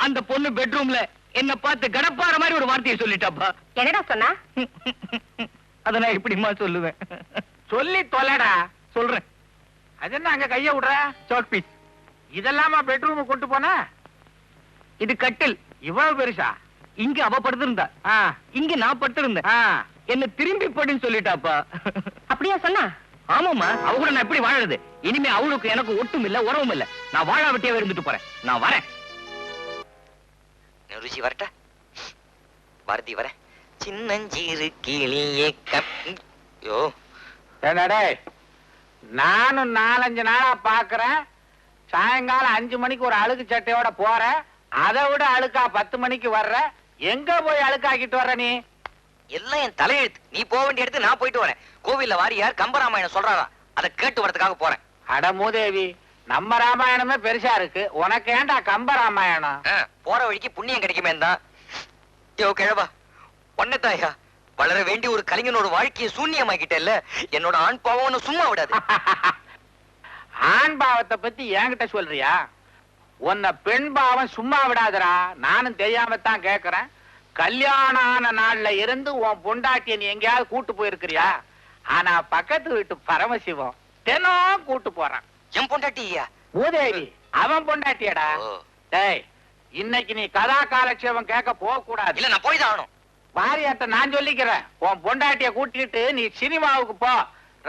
அந்த பொண்ணு பெட்ரூம்ல என்ன பார்த்து கடப்பாற மாதிரி ஒரு வார்த்தையை சொல்லிட்டாப்பா. என்னடா சொன்னா? அத நான் எப்படிமா சொல்லுவேன்? சொல்லி தொலைடா. சொல்றேன். அது என்ன அங்க கைய விடுற? Chalk piece. இதெல்லாமா பெட்ரூம் கொண்டு போன? இது கட்டில். இவ்வளவு பெருசா? இங்க அவ படுத்திருந்தா, இங்க நான் படுத்திருந்தேன். என்ன திரும்பி படுன்னு சொல்லிட்டாப்பா. அப்படியா சொன்னா? ஆமாமா, அவ கூட நான் எப்படி வாழறது? இனிமே அவளுக்கு எனக்கு ஒட்டும் இல்ல, உறவும் இல்ல. நான் வாழாவட்டியாவே இருந்துட்டு போறேன். நான் வரேன். ருசி வரட்ட பாரதி வர சின்னஞ்சீரு கிளியே யோ. என்னடே, நானும் 4-5 நாளா பாக்குறேன். சாயங்காலம் 5 மணிக்கு ஒரு அழுக்கு சட்டையோட போற. அதை விட அழுக்கா 10 மணிக்கு வர்ற. எங்க போய் அழுக்காக்கிட்டு வர்ற நீ? எல்லாம் என் தலையெழுத்து. நீ போக வேண்டிய இடத்து நான் போயிட்டு வரேன். கோவில்ல வாரியார் கம்பராமாயணம் சொல்றாரா, அதை கேட்டு வரதுக்காக போறேன். அட மூதேவி, நம்ம ராமாயணமே பெருசா இருக்கு. உனக்கு ஏண்டா கம்ப ராமாயணம்? போற வழிக்கு புண்ணியம் கிடைக்குமே தான். யோ கிழவா, ஒன்னதாயா வளர வேண்டிய ஒரு கலைஞனோட வாழ்க்கையை சூன்யமாக்கிட்டேல்ல. என்னோட ஆண் பாவம் சும்மா விடாது. ஆண் பாவத்தை பத்தி என்கிட்ட சொல்றியா? உன்னை பெண் பாவம் சும்மா விடாதரா. நானும் தெரியாமத்தான் கேக்குறேன். கல்யாணம் ஆன நாள்ல இருந்து உன் பொண்டாட்டிய நீ எங்கேயாவது கூட்டு போயிருக்கிறியா? ஆனா பக்கத்து வீட்டு பரமசிவம் தினம் கூட்டு போறான். என் பொண்டாட்டியா? பூதேவி அவன் பொண்டாட்டியடா. டேய், இன்னைக்கு நீ கதா காலட்சேபம் கேட்க போக கூடாது. இல்ல நான் போய் தான் ஆகணும். வாரியாட்ட நான் சொல்லிக்கிறேன். உன் பொண்டாட்டிய கூட்டிட்டு நீ சினிமாவுக்கு போ.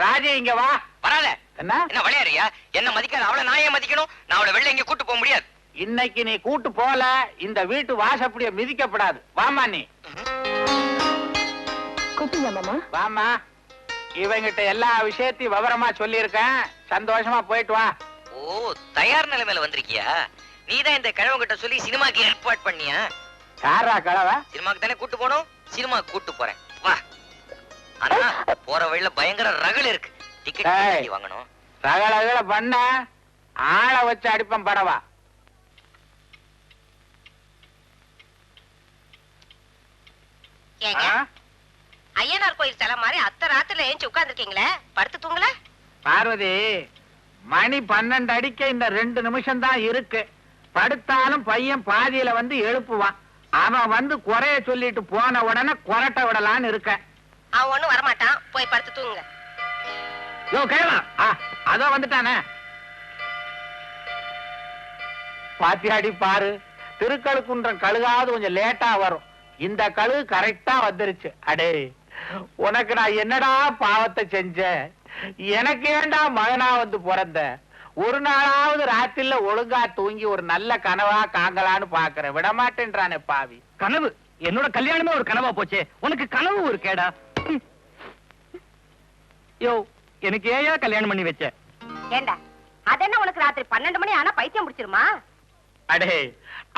ராஜே இங்க வா. வராத. என்ன என்ன விளையாடுறியா? என்ன மதிக்காத அவளை நான் ஏன் மதிக்கணும்? நான் அவளை வெளில எங்க கூட்டு போக முடியாது. இன்னைக்கு நீ கூட்டு போல இந்த வீட்டு வாசப்படிய மிதிக்கப்படாது. வாமா நீ. கூப்பிடுங்க மாமா. வாமா. இவங்கிட்ட எல்லா விஷயத்தையும் விவரமா சொல்லியிருக்கேன். சந்தோஷமா போயிட்டு வா. ஓ, தயார் நிலைமையில வந்திருக்கியா? நீதான் இந்த கிழவங்கிட்ட சொல்லி சினிமாக்கு ஏற்பாடு பண்ணியா? யாரா கலவ? சினிமாக்கு தானே கூட்டு போனோம், சினிமாக்கு கூட்டு போறேன். வா. ஆனா போற வழியில பயங்கர ரகள் இருக்கு. டிக்கெட் வாங்கணும். ரகள பண்ண ஆளை வச்சு அடிப்பம் படவா. ஏங்க ஐயனார் கோயில் சில மாதிரி அத்தை ராத்திரில ஏஞ்சி உட்கார்ந்துருக்கீங்களே, படுத்து தூங்கல? பார்வதி, மணி 12 அடிக்க இந்த 2 நிமிஷம் தான் இருக்கு. படுத்தாலும் பையன் பாதியில வந்து எழுப்புவான். அவன் வந்து குறைய சொல்லிட்டு போன உடனே கொரட்ட விடலான்னு இருக்க. அவன் ஒண்ணும் வரமாட்டான், போய் படுத்து தூங்குங்க. யோ கேளா, அதோ வந்துட்டானே. பாத்தியாடி பாரு, திருக்கழுக்குன்றம் கழுகாவது கொஞ்சம் லேட்டா வரும். இந்த கழுகு கரெக்டா வந்துருச்சு. அடே, உனக்கு நான் என்னடா பாவத்தை செஞ்சேன்? எனக்கு ஏண்டா மகனா வந்து பிறந்த? ஒரு நாளாவது ராத்திரில ஒழுங்கா தூங்கி ஒரு நல்ல கனவா காங்கலான்னு பாக்குறேன். விடமாட்டேன்றானே பாவி. கனவு? என்னோட கல்யாணமே ஒரு கனவா போச்சே, உனக்கு கனவு ஒரு கேடா? யோ, எனக்கு ஏயா கல்யாணம் பண்ணி வச்ச? ஏண்டா, அதென்ன உனக்கு ராத்திரி 12 மணி ஆனா பைத்தியம் முடிச்சிருமா? அடே,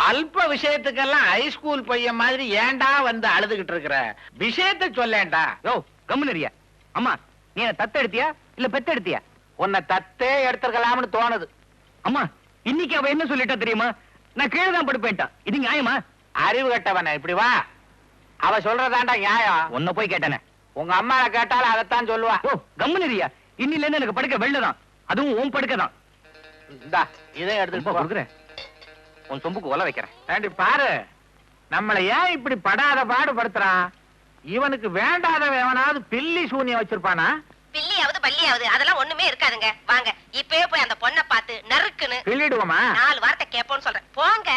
அல்ப விஷயத்துக்கெல்லாம் ஹைஸ்கூல் பையன் மாதிரி ஏண்டா வந்து அழுதுகிட்டு இருக்கிற? விஷயத்தை சொல்லேண்டா. யோ, கம்முனரியா. அம்மா, நீ என்ன தத்து எடுத்தியா இல்ல பெத்து எடுத்தியா? உன்னை தத்தே எடுத்துக்கலாம்னு தோணுது. அம்மா, இன்னைக்கு அவ என்ன சொல்லிட்டா தெரியுமா? நான் கீழே தான் படுப்பேன்ட்டா. இது நியாயமா? அறிவு கட்டவன, இப்படி வா. அவ சொல்றதாண்டா நியாயம். உன்ன போய் கேட்டானே. உங்க அம்மாவை கேட்டாலும் அதைத்தான் சொல்லுவா. ஓ, கம்முனரியா. இன்னில இருந்து எனக்கு படுக்க வெள்ளதான், அதுவும் உன் படுக்கதான். இந்தா, இதை எடுத்துட்டு கொடுக்குறேன். உன் சொம்புக்கு ஒல வைக்கிறேன். ஏண்டி பாரு, நம்மள ஏன் இப்படி படாத பாடுபடுத்துறான்? இவனுக்கு வேண்டாதவன் எவனாவது பில்லி சூனியம் வச்சிருப்பானா? பில்லியாவது பல்லியாவது அதெல்லாம் ஒண்ணுமே இருக்காதுங்க. வாங்க இப்பவே போய் அந்த பொண்ணை பார்த்து நறுக்குன்னு பில்லிடுவோமா? 4 வார்த்தை கேட்போம்னு சொல்றேன். போங்க.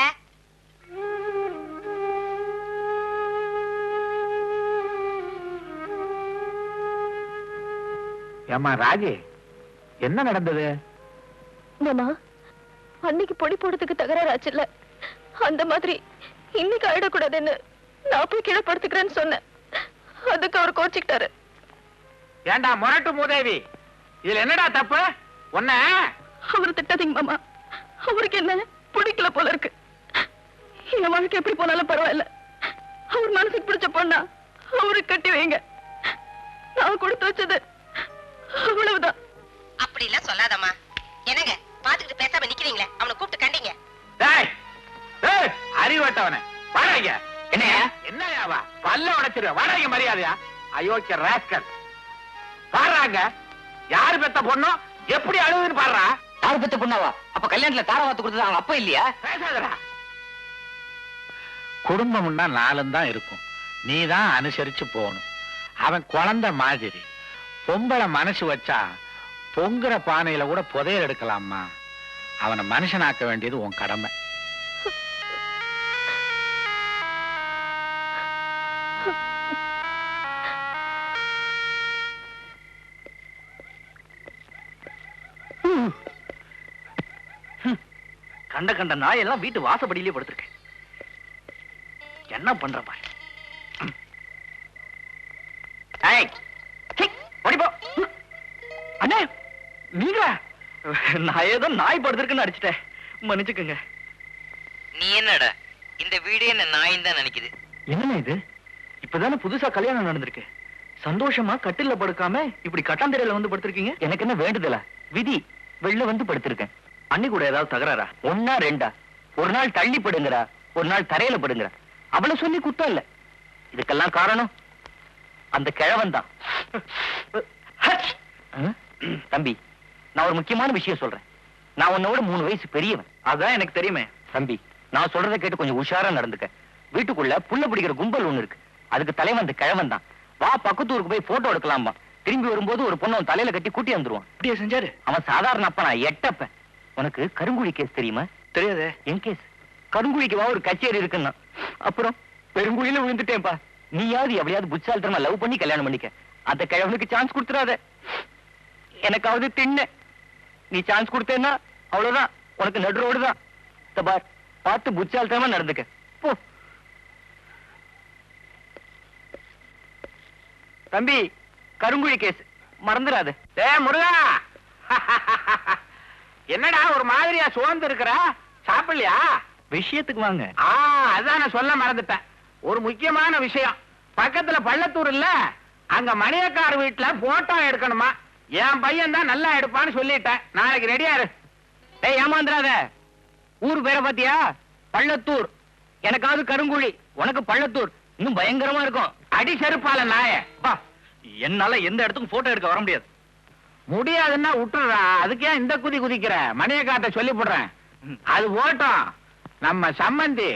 ஏம்மா ராஜி, என்ன நடந்தது? மாமா, அன்னைக்கு பொடி போடுறதுக்கு தகராறாச்சுல்ல, அந்த மாதிரி இன்னைக்கு ஆயிடக்கூடாதுன்னு நான் போய் கீழே படுத்துக்கிறேன்னு சொன்னேன். அதுக்கு அவர் கோச்சிக்கிட்டாரு. ஏண்டா முரட்டு மூதேவி, இதுல என்னடா தப்பு? உன்ன அவர் திட்டாதீங்க மாமா, அவருக்கு என்ன பிடிக்கல போல இருக்கு. என் வாழ்க்கை எப்படி போனாலும் பரவாயில்ல, அவர் மனசுக்கு பிடிச்ச பொண்ணா அவருக்கு கட்டி வைங்க. நான் கொடுத்து வச்சது அவ்வளவுதான். அப்படி இல்ல சொல்லாதம்மா. என்னங்க பாத்துக்கிட்டு பேசாம நிக்கிறீங்களே, அவனை கூப்பிட்டு கண்டிங்க. அறிவட்டவன வாடகைங்க. என்னையா என்னையாவா பல்ல உடைச்சிரு. வாடகை மரியாதையா? அயோக்கிய ராஸ்கல். பாடுறாங்க, யாரு பெத்த பொண்ணோ எப்படி அழுகுன்னு பாடுறா. யாரு பெத்த பொண்ணாவா? அப்ப கல்யாணத்துல தார வாத்து கொடுத்தது அவங்க அப்பா இல்லையா? பேசாதடா. குடும்பம்னா 4 தான் இருக்கும், நீதான் அனுசரிச்சு போகணும். அவன் குழந்தை மாதிரி. பொம்பளை மனசு வச்சா பொங்குற பானையில கூட புதையல் எடுக்கலாமா? அவனை மனுஷனாக்க வேண்டியது உன் கடமை. கண்ட கண்ட நாய் எல்லாம் வீட்டு வாசப்படியிலே படுத்திருக்கேன். என்ன பண்ற பாரு. அண்ணே, நீங்களா? நான் ஏதோ நாய் படுத்திருக்குன்னு அடிச்சிட்டேன், மன்னிச்சுக்கங்க. நீ என்னடா இந்த வீடு என்ன நாயின் தான் நினைக்குது? என்ன இது? இப்பதானே புதுசா கல்யாணம் நடந்திருக்கு. சந்தோஷமா கட்டில படுக்காம இப்படி கட்டாந்தரையில வந்து படுத்திருக்கீங்க. எனக்கு என்ன வேண்டுதல? விதி. வெளில வந்து படுத்திருக்கேன். அன்னி கூட ஏதாவது தகராறா? 1 2 ஒரு நாள் தள்ளி படுங்கறா, ஒரு நாள் தரையில படுங்கறா. அவளை சொல்லி குத்தம் இல்ல. இதுக்கெல்லாம் காரணம் அந்த கிழவன் தான். தம்பி, நான் ஒரு முக்கியமான விஷயம் சொல்றேன். நான் உன்னோட 3 வயசு பெரியவன். அதான் எனக்கு தெரியுமே. தம்பி, நான் சொல்றதை கேட்டு கொஞ்சம் உஷாரா நடந்துக்க. வீட்டுக்குள்ள புள்ள பிடிக்கிற கும்பல் ஒண்ணு இருக்கு, அதுக்கு தலைவன் அந்த கிழவன் தான். வா, பக்கத்து ஊருக்கு போய் போட்டோ எடுக்கலாமா. திரும்பி வரும்போது ஒரு பொண்ணு அவன் தலையில கட்டி கூட்டி வந்துருவான். அப்படியே செஞ்சாரு? அவன் சாதாரண அப்பனா, எட்டப்ப. உனக்கு கருங்குழி கேஸ் தெரியுமா? தெரியாது. என் கேஸ். கருங்குழிக்கு வா, ஒரு கச்சேரி இருக்குன்னா. அப்புறம் பெருங்குழியில விழுந்துட்டேன்பா. நீயாவது எவ்வளையாவது புத்தாலித்தனமா லவ் பண்ணி கல்யாணம் பண்ணிக்க. அந்த கிழவனுக்கு சான்ஸ் கொடுத்துறாத. எனக்காவது தின்ன. நீ சான்ஸ் கொடுத்தேன்னா அவ்வளவுதான், உனக்கு நடு ரோடு தான். பார், பார்த்து புத்தாலித்தனமா நடந்துக்க போ. தம்பி, கருங்குழி கேஸ் மறந்துடாத. முருகா, என்னடா ஒரு மாதிரியா சோர்ந்து இருக்கிற? சாப்பிடலையா? விஷயத்துக்கு வாங்க. அதான் நான் சொல்ல மறந்துட்டேன். ஒரு முக்கியமான விஷயம். பக்கத்துல பள்ளத்தூர் இல்ல, அங்க மணியக்கார வீட்டுல போட்டோ எடுக்கணுமா. என் பையன் தான் நல்லா எடுப்பான்னு சொல்லிட்டேன். நாளைக்கு ரெடியா இரு. ஏய், ஏமாந்துறாத. ஊர் பேரை பாத்தியா? பள்ளத்தூர். எனக்காவது கருங்குழி, உனக்கு பள்ளத்தூர். இன்னும் பயங்கரமா இருக்கும். அடி செருப்பால நாய. என்னால எந்த இடத்துக்கும் போட்டோ எடுக்க வர முடியாது. முடியாதுன்னா விட்டுறா. அதுக்கே இந்த குதி குதிக்கிற? மணியக்கார்ட்ட சொல்லி போடுறேன். அது ஓட்டம். நம்ம சம்பந்தி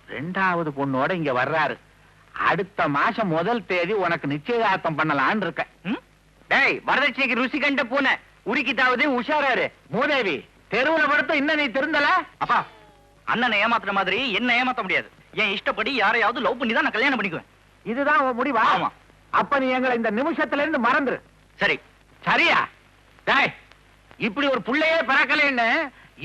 2வது பொண்ணோட இங்க வர்றாரு. அடுத்த மாசம் 1 தேதி உனக்கு நிச்சயதார்த்தம் பண்ணலான்னு இருக்க. டேய், வரதட்சணைக்கு ருசி கண்ட பூனை உருக்கிட்டாவது உஷாராரு. மூதேவி, தெருவுல படுத்து இன்னும் நீ திருந்தல? அப்பா, அண்ணனை ஏமாத்துற மாதிரி என்ன ஏமாத்த முடியாது. என் இஷ்டப்படி யாரையாவது லவ் பண்ணி தான் நான் கல்யாணம் பண்ணிக்குவேன். இதுதான் உன் முடிவா? ஆமா. அப்ப நீ எங்களை இந்த நிமிஷத்துல இருந்து மறந்துரு. சரி. சரியா? டேய், இப்படி ஒரு புள்ளையே பிறக்கலைன்னு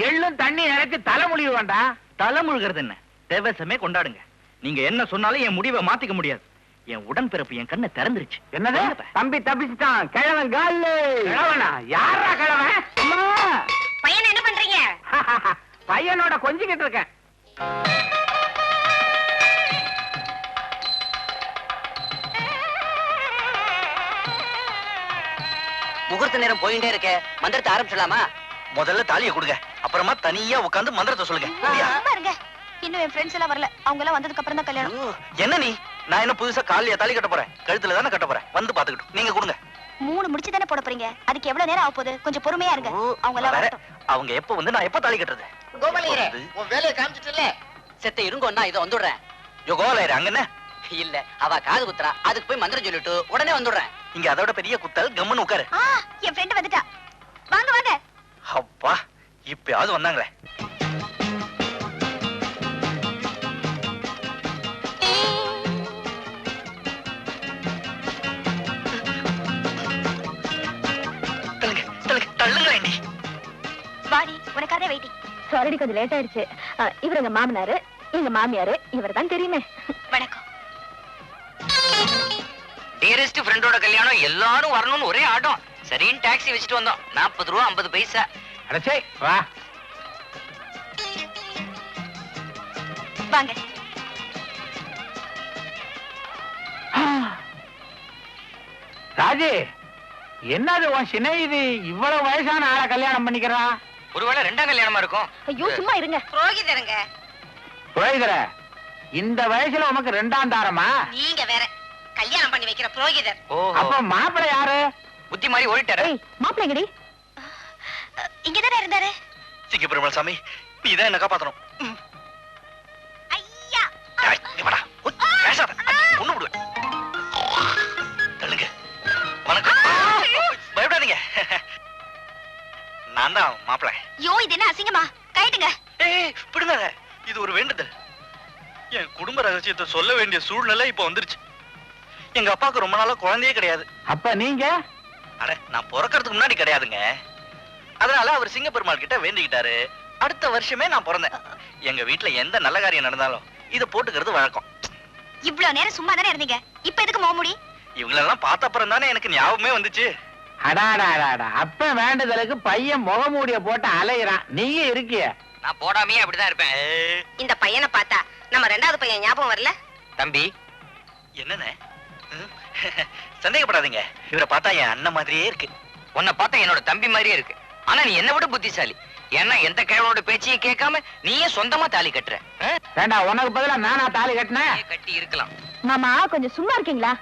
எள்ளும் தண்ணி இறச்சி தலைமுடிவு வேண்டாம். தலை முழுகிறது என்ன? தேவசமே கொண்டாடுங்க. நீங்க என்ன சொன்னாலும் என் முடிவை மாத்திக்க முடியாது. என் உடன்பிறப்பு என் கண்ணை திறந்துருச்சு. என்னது? தம்பி தப்பிச்சுட்டான். கிழவன் காலு. கிழவனா? யாரா கிழவன்? பையன் என்ன பண்றீங்க? பையனோட கொஞ்சிக்கிட்டு இருக்கேன். முகூர்த்த நேரம் போயிட்டே இருக்க, மந்திரத்தை ஆரம்பிச்சலாமா? முதல்ல தாலியை கொடுங்க, அப்புறமா தனியா உட்கார்ந்து மந்திரத்தை சொல்லுங்க. பாருங்க, இன்னும் என் ஃப்ரெண்ட்ஸ் எல்லாம் வரல. அவங்க எல்லாம் வந்ததுக்கு அப்புறம் தான் கல்யாணம். என்ன நீ? நான் என்ன புதுசா காலியா தாலி கட்ட போறேன்? கழுத்துல தானே கட்ட போறேன். வந்து பாத்துக்கிட்டு நீங்க கொடுங்க. 3 முடிச்சு தானே போட போறீங்க. அதுக்கு எவ்வளவு நேரம் ஆக போகுது? கொஞ்சம் பொறுமையா இருங்க. அவங்க எல்லாம் வரட்டும். அவங்க எப்ப வந்து நான் எப்ப தாலி கட்டுறது? கோபாலயரே, உன் வேலையை காமிச்சிட்டல. செத்த இருங்கோன்னா இதை வந்துடுறேன். யோ கோபாலயரே, அங்க என்ன? இல்ல, அவ காது குத்துறா. அதுக்கு போய் மந்திரம் சொல்லிட்டு உடனே வந்துடுறேன். இங்க அதோட பெரிய குத்தல். கம்மன்னு உட்காரு. என் ஃப்ரெண்ட் வந்துட்டா. வாங்க வாங்க. அப்பா, இப்பயாவது வந்தாங்களே. வாடி, உனக்காக வெயிட்டிங். சாரிடி, கொஞ்சம் லேட் ஆயிடுச்சு. இவர் எங்க மாமனாரு, எங்க மாமியாரு. இவர் தான் தெரியுமே. வணக்கம். டியரஸ்ட் ஃப்ரெண்டோட கல்யாணம், எல்லாரும் வரணும்னு ஒரே ஆட்டம். சரின்னு டாக்ஸி வச்சுட்டு வந்தோம். 40 ரூபா 50 பைசா. அடச்சே, வா. வாங்க. ராஜி, என்னது உன் சிநேகிதி இவ்வளவு வயசான ஆளை கல்யாணம் பண்ணிக்கிறா? ஒருவேளை 2ஆம் கல்யாணமா இருக்கும். ஐயோ, சும்மா இருங்க. புரோகிதருங்க. புரோகிதர, இந்த வயசுல உனக்கு 2ஆம் தாரமா? நீங்க வேற கல்யாணம் பண்ணி வைக்கிற புரோகிதர். அப்ப மாப்பிள்ளை யாரு? புத்தி மாதிரி ஓடிட்டாரு. மாப்பிள்ளைங்கடி இங்கதானே இருந்தாரு. சிங்க பெருமாள் சாமி, நீதான் என்ன காப்பாத்தணும். ஐயா, பேசாத, ஒண்ணு விடுவேன். தள்ளுங்க. வணக்கம். பயப்படாதீங்க, நான் தான் மாப்பிள்ளை. யோ, இது என்ன அசிங்கமா? கைட்டுங்க. பிடுங்க. இது ஒரு வேண்டுதல். என் குடும்ப ரகசியத்தை சொல்ல வேண்டிய சூழ்நிலை இப்ப வந்துருச்சு. எங்க அப்பாவுக்கு ரொம்ப நாளா குழந்தையே கிடையாது. அப்ப நீங்க? அட, நான் பிறக்கிறதுக்கு முன்னாடி கிடையாதுங்க. அதனால அவர் சிங்க பெருமாள் கிட்ட வேண்டிக்கிட்டாரு. அடுத்த வருஷமே நான் பிறந்தேன். எங்க வீட்டுல எந்த நல்ல காரியம் நடந்தாலும் இத போட்டுக்கிறது வழக்கம். இவ்வளவு நேரம் சும்மா தானே இருந்தீங்க, இப்ப எதுக்கு மோமுடி? இவங்களெல்லாம் பார்த்த அப்புறம் தானே எனக்கு ஞாபகமே வந்துச்சு. அடாடாடாடா, அப்ப வேண்டுதலுக்கு பையன் முகமூடிய போட்டு அலையிறான், நீங்க இருக்கிய. நான் போடாமையே அப்படிதான் இருப்பேன். இந்த பையனை பார்த்தா நம்ம 2வது பையன் ஞாபகம் வரல? தம்பி, என்னன்னு சந்தேகப்படாதீங்க. இவரை பார்த்தா என் அண்ணன் மாதிரியே இருக்கு. உன்னை பார்த்தா என்னோட தம்பி மாதிரியே இருக்கு. ஆனா நீ என்ன விட புத்திசாலி. ஏன்னா எந்த கிழவனோட பேச்சையும் கேட்காம நீயே சொந்தமா தாலி கட்டுற. வேண்டா, உனக்கு பதிலா நானா தாலி கட்டினேன்? கட்டி இருக்கலாம். மாமா, கொஞ்சம் சும்மா இருக்கீங்களா?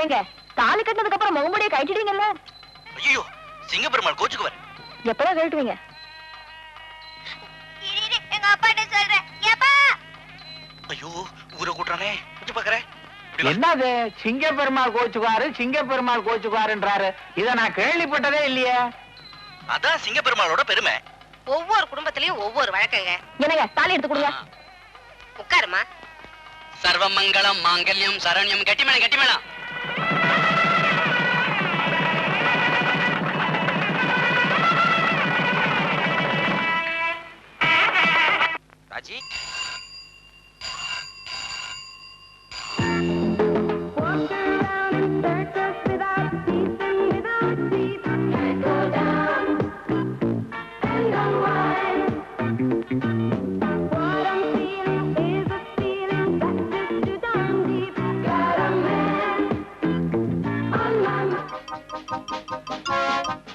ஏங்க, தாலி கட்டினதுக்கு அப்புறம் முகமுடிய கட்டிடுவீங்கல்ல? ஐயோ, சிங்க பெருமாள் கோச்சுக்குவார். எப்பதான் கழட்டுவீங்க? எங்க அப்பா என்ன சொல்றேன்? ஐயோ, ஊரை கூட்டுறானே. கொஞ்சம் பாக்குறேன். என்னது சிங்க பெருமாள் கோச்சுக்குவாரு சிங்க பெருமாள் கோச்சுக்குவாருன்றாரு? இத நான் கேள்விப்பட்டதே இல்லையே. அதான் சிங்க பெருமாளோட பெருமை. ஒவ்வொரு குடும்பத்திலயும் ஒவ்வொரு வழக்கங்க. என்னங்க தாலி எடுத்து கொடுங்க. உட்காருமா. சர்வமங்கலம் மாங்கல்யம் சரண்யம் கட்டிமேளம் கட்டிமேளம். ராஜி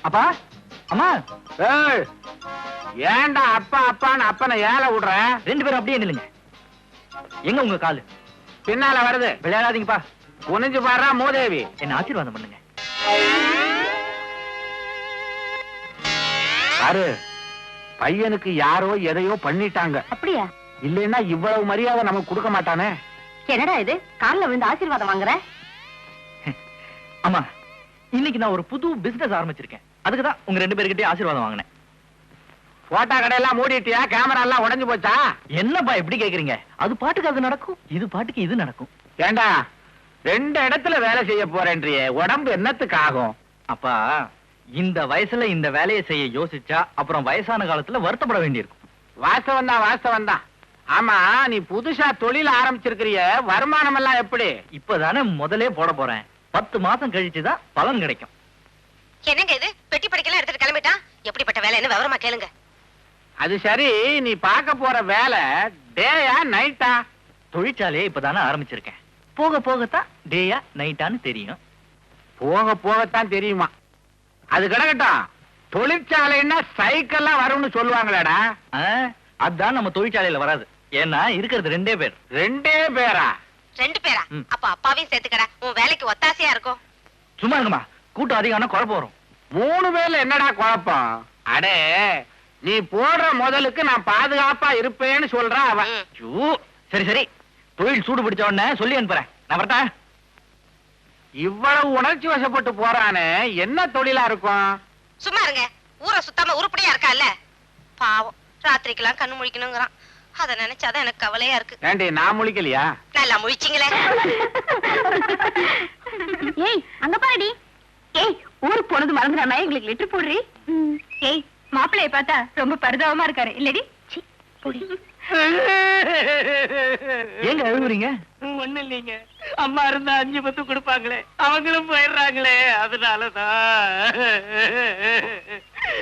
அப்பா அம்மா. ஏண்டா அப்பா அப்பான்னு அப்பனை ஏல விடுற? ரெண்டு பேரும் அப்படியே நில்லுங்க. எங்க உங்க காலு? பின்னால வருது. விளையாடாதீங்கப்பா. குனிஞ்சு பாடுறா மூதேவி. என்ன ஆசீர்வாதம் பண்ணுங்க. பாரு, பையனுக்கு யாரோ எதையோ பண்ணிட்டாங்க. அப்படியா? இல்லைன்னா இவ்வளவு மரியாதை நமக்கு கொடுக்க மாட்டானே. என்னடா இது கால்ல விழுந்து ஆசீர்வாதம் வாங்குற? ஆமா, இன்னைக்கு நான் ஒரு புது பிசினஸ் ஆரம்பிச்சிருக்கேன். அதுக்குதான் உங்க ரெண்டு பேருக்கிட்டே ஆசீர்வாதம் வாங்கினேன். போட்டோ கடையெல்லாம் மூடிட்டியா? கேமரா எல்லாம் உடைஞ்சு போச்சா? என்னப்பா எப்படி கேக்குறீங்க? அது பாட்டுக்கு அது நடக்கும், இது பாட்டுக்கு இது நடக்கும். ஏண்டா ரெண்டு இடத்துல வேலை செய்ய போறேன்றியே, உடம்பு என்னத்துக்கு ஆகும்? அப்பா, இந்த வயசுல இந்த வேலையை செய்ய யோசிச்சா அப்புறம் வயசான காலத்துல வருத்தப்பட வேண்டியிருக்கும். வாஸ்தவம் தான் வாஸ்தவம் தான். ஆமா, நீ புதுசா தொழில் ஆரம்பிச்சிருக்கிறிய, வருமானம் எல்லாம் எப்படி? இப்பதானே முதலே போட போறேன். 10 மாசம் கழிச்சுதான் பலன் கிடைக்கும். என்னங்க இது பெட்டி படிக்கலாம் எடுத்துட்டு கிளம்பிட்டான்? எப்படிப்பட்ட வேலைன்னு விவரமா கேளுங்க. அது சரி, நீ பார்க்க போற வேலை டேயா நைட்டா? தொழிற்சாலையை இப்பதானே ஆரம்பிச்சிருக்கேன். போக போகத்தான் டேயா நைட்டான்னு தெரியும். போக போகத்தான் தெரியுமா? அது கிடக்கட்டும். தொழிற்சாலைன்னா சைக்கிள்லாம் வரும்னு சொல்லுவாங்களேடா. அதான் நம்ம தொழிற்சாலையில வராது. ஏன்னா இருக்கிறது 2 பேர். 2 பேரா? 2 பேரா? அப்ப அப்பாவையும் சேர்த்துக்கடா, உன் வேலைக்கு ஒத்தாசையா இருக்கும். சும்மா இருக்குமா, கூட்டம் அதிகம்னா குழப்பம் வரும். 3 பேர்ல என்னடா குழப்பம்? அடே, நீ போடுற முதலுக்கு நான் பாதுகாப்பா இருப்பேன்னு சொல்றா அவன். சரி சரி, தொழில் சூடு பிடிச்ச உடனே சொல்லி அனுப்புறேன். நான் வரட்டா? இவ்வளவு உணர்ச்சி வசப்பட்டு போறானே, என்ன தொழிலா இருக்கும்? சும்மா இருங்க, ஊரை சுத்தாம உருப்படியா இருக்கால. பாவம், ராத்திரிக்கெல்லாம் கண்ணு முழிக்கணுங்கிறான். அத நினைச்சாதான் எனக்கு கவலையா இருக்கு. ஏண்டி, நான் முழிக்கலையா? நல்லா முழிச்சிங்களே. ஏய் அங்க பாருடி. ஏய் ஊருக்கு போனது மறந்துடாம எங்களுக்கு லிட்டர் போடுறி. ஏய் மாப்பிள்ளைய பார்த்தா ரொம்ப பரிதாபமா இருக்காரு இல்லடி? ஏங்க அழுகுறீங்க? ஒண்ணு இல்லைங்க, அம்மா இருந்தா 5 10 கொடுப்பாங்களே, அவங்களும் போயிடுறாங்களே, அதனாலதான்.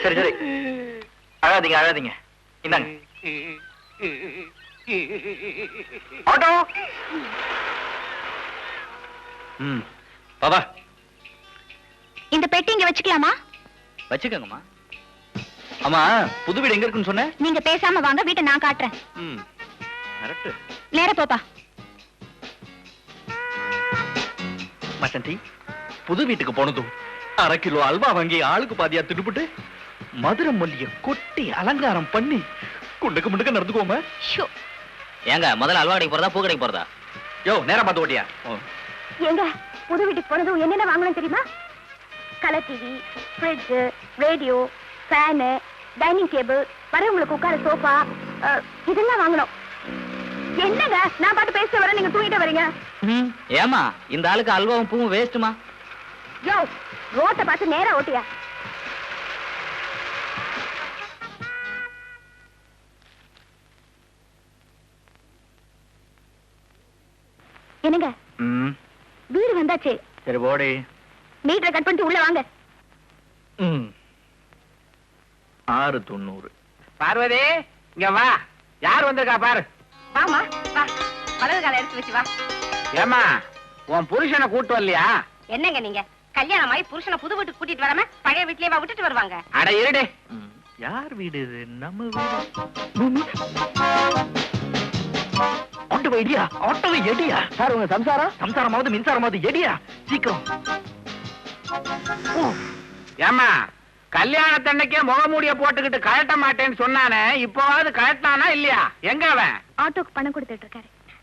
சரி சரி, அழாதீங்க அழாதீங்க. இந்தாங்க ஆட்டோ. பாபா, இந்த பெட்டி இங்க வச்சுக்கலாமா? வச்சுக்கோங்கம்மா. ஆமா, புது வீடு எங்க இருக்குன்னு சொன்ன? நீங்க பேசாம வாங்க, வீட்டை நான் காட்டுறேன். கரெக்ட். நேரா போப்பா. மசந்தி, புது வீட்டுக்கு போனதும் 1/2 கிலோ அல்வா வாங்கி ஆளுக்கு பாதியா திடுபுட்டு மதுரை மல்லிய கொட்டி அலங்காரம் பண்ணி குண்டுக்கு முண்டுக்க நடந்துக்கோமா. ஏங்க முதல்ல அல்வா கடைக்கு போறதா பூ கடைக்கு போறதா? யோ, நேரா பார்த்து ஓட்டியா? எங்க புது வீட்டுக்கு போனதும் என்னென்ன வாங்கணும் தெரியுமா? Colour TV, fridge, radio, fan, dining table, வரவங்களுக்கு உட்கார சோஃபா, இதெல்லாம் வாங்கணும். என்னங்க நான் பாட்டு பேசிட்டு வரேன், நீங்க தூங்கிட்டு வரீங்க. ஏமா இந்த ஆளுக்கு அல்வாவும் பூவும் வேஸ்ட்டுமா? யோ, ரோட்டை பார்த்து நேரா ஓட்டியா? என்னங்க வீடு வந்தாச்சு. சரி போடி. மீட்டரை கட் பண்ணிட்டு உள்ள வாங்க. 690. பார்வதி, இங்க வா. யார் வந்திருக்கா பாரு. வாமா, வா. வலது காலை எடுத்து வச்சு வா. ஏமா, உன் புருஷனை கூட்டு வரலையா? என்னங்க நீங்க கல்யாணம் ஆகி புருஷனை புது வீட்டுக்கு கூட்டிட்டு வராம பழைய வீட்லயே வா விட்டுட்டு வருவாங்க? அட இருடே. யார் வீடு இது? நம்ம வீடு. ஆட்டோவை எடியா, ஆட்டோவை எடியா. சார், உங்க சம்சாரம்? சம்சாரமாவது மின்சாரமாவது எடியா, சீக்கிரம். ஏமா, கல்யாணத்தன்னைக்கே முகமூடிய போட்டுக்கிட்டு கழட்ட மாட்டேன்னு சொன்னானே, இப்போவாது கழட்டானா இல்லையா? எங்க அவன்? ஆட்டோக்கு பணம் கொடுத்துட்டு இருக்காரு.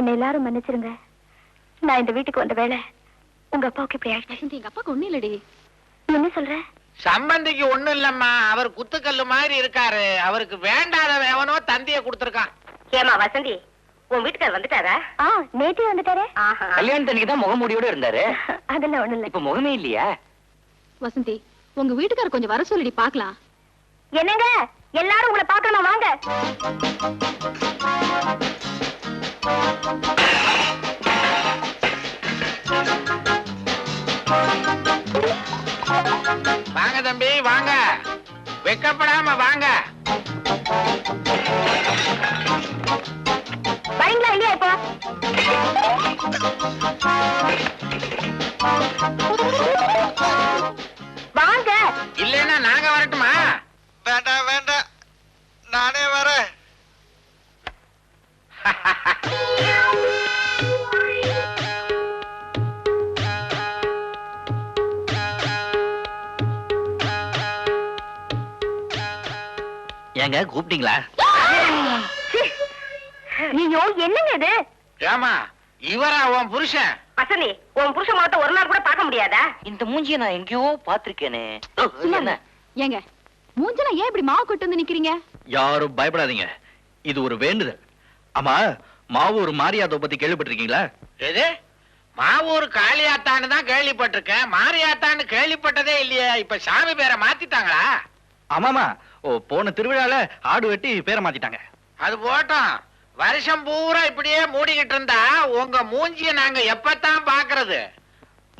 என்ன எல்லாரும் மன்னிச்சிருங்க. நான் இந்த வீட்டுக்கு வந்த வேளை உங்க அப்பாவுக்கு இப்படி ஆயிடுச்சு. எங்க அப்பாவுக்கு ஒண்ணு இல்லடி. என்ன சொல்ற? சம்பந்திக்கு ஒண்ணும் இல்லம்மா, அவர் குத்துக்கல்லு மாதிரி இருக்காரு. அவருக்கு வேண்டாத எவனோ தந்திய கொடுத்திருக்கான். ஏமா வசந்தி, உன் வீட்டுக்கார் வந்துட்டாரா? நேற்றே வந்துட்டாரே. கல்யாணத்தன்னைக்கு தான் முகமூடியோட இருந்தாரு. அதெல்லாம் ஒண்ணு இல்ல. இப்ப முகமே இல்லையா? வசந்தி, உங்க வீட்டுக்கார கொஞ்சம் வர சொல்லிடி பாக்கலாம். என்னங்க, எல்லாரும் உங்களை பார்க்கணும், வாங்க. வாங்க தம்பி வாங்க, வெக்கப்படாம வாங்க. வரீங்களா இல்லையா இப்போ? வாங்க. இல்லைன்னா நாங்க வரட்டுமா? வேண்டாம் வேண்டாம், நானே வரேன். ஏங்க கூப்பிட்டீங்களா? ஐயோ, என்னங்க இது? ஏமா இவரா உன் புருஷன்? வசந்தி, உன் புருஷ முகத்தை ஒரு நாள் கூட பார்க்க முடியாதா? இந்த மூஞ்சிய நான் எங்கேயோ பாத்திருக்கேனே. என்ன? ஏங்க, மூஞ்சல ஏன் இப்படி மாவு கொட்டு வந்து நிக்கிறீங்க? யாரும் பயப்படாதீங்க, இது ஒரு வேண்டுதல். ஆமா, மாவூர் மாரியாத்தோ பத்தி கேள்விப்பட்டிருக்கீங்களா? எது? மாவூர் காளியாத்தான்னு தான் கேள்விப்பட்டிருக்கேன், மாரியாத்தான்னு கேள்விப்பட்டதே இல்லையே. இப்ப சாமி பேரை மாத்திட்டாங்களா? ஆமாமா, போன திருவிழால ஆடு வெட்டி பேரை மாத்திட்டாங்க. அது போட்டோம், வருஷம் பூரா இப்படியே மூடிக்கிட்டு இருந்தா உங்க மூஞ்சிய நாங்க எப்பத்தான் பாக்குறது?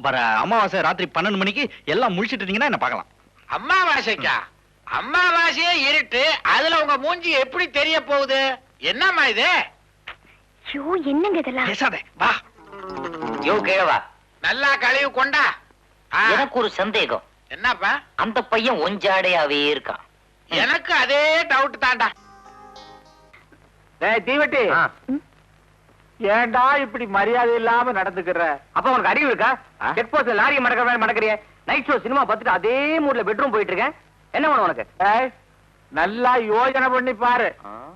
வர அமாவாசை ராத்திரி 12 மணிக்கு எல்லாம் முடிச்சிட்டு இருந்தீங்கன்னா என்ன பார்க்கலாம். அம்மாவாசைக்கா? அம்மாவாசையே இருட்டு, அதுல உங்க மூஞ்சி எப்படி தெரிய போகுது? என்னம்மா இது? ஐயோ, என்னங்க இதெல்லாம்? பேசாதே, வா. யோ கேவா, நல்லா கழுவி கொண்டா. எனக்கு ஒரு சந்தேகம். என்னப்பா? அந்த பையன் ஒஞ்சாடையாவே இருக்கான். எனக்கு அதே டவுட் தான்டா. தீவட்டி, ஏண்டா இப்படி மரியாதை இல்லாம நடந்துக்கிற? அப்ப உனக்கு அறிவு இருக்கா? செக் போஸ்ட்ல லாரியை மடக்கிறிய, நைட் ஷோ சினிமா பார்த்துட்டு அதே மூட்ல பெட்ரூம் போயிட்டு இருக்கேன். என்ன வேணும் உனக்கு? நல்லா யோசனை பண்ணி பாரு.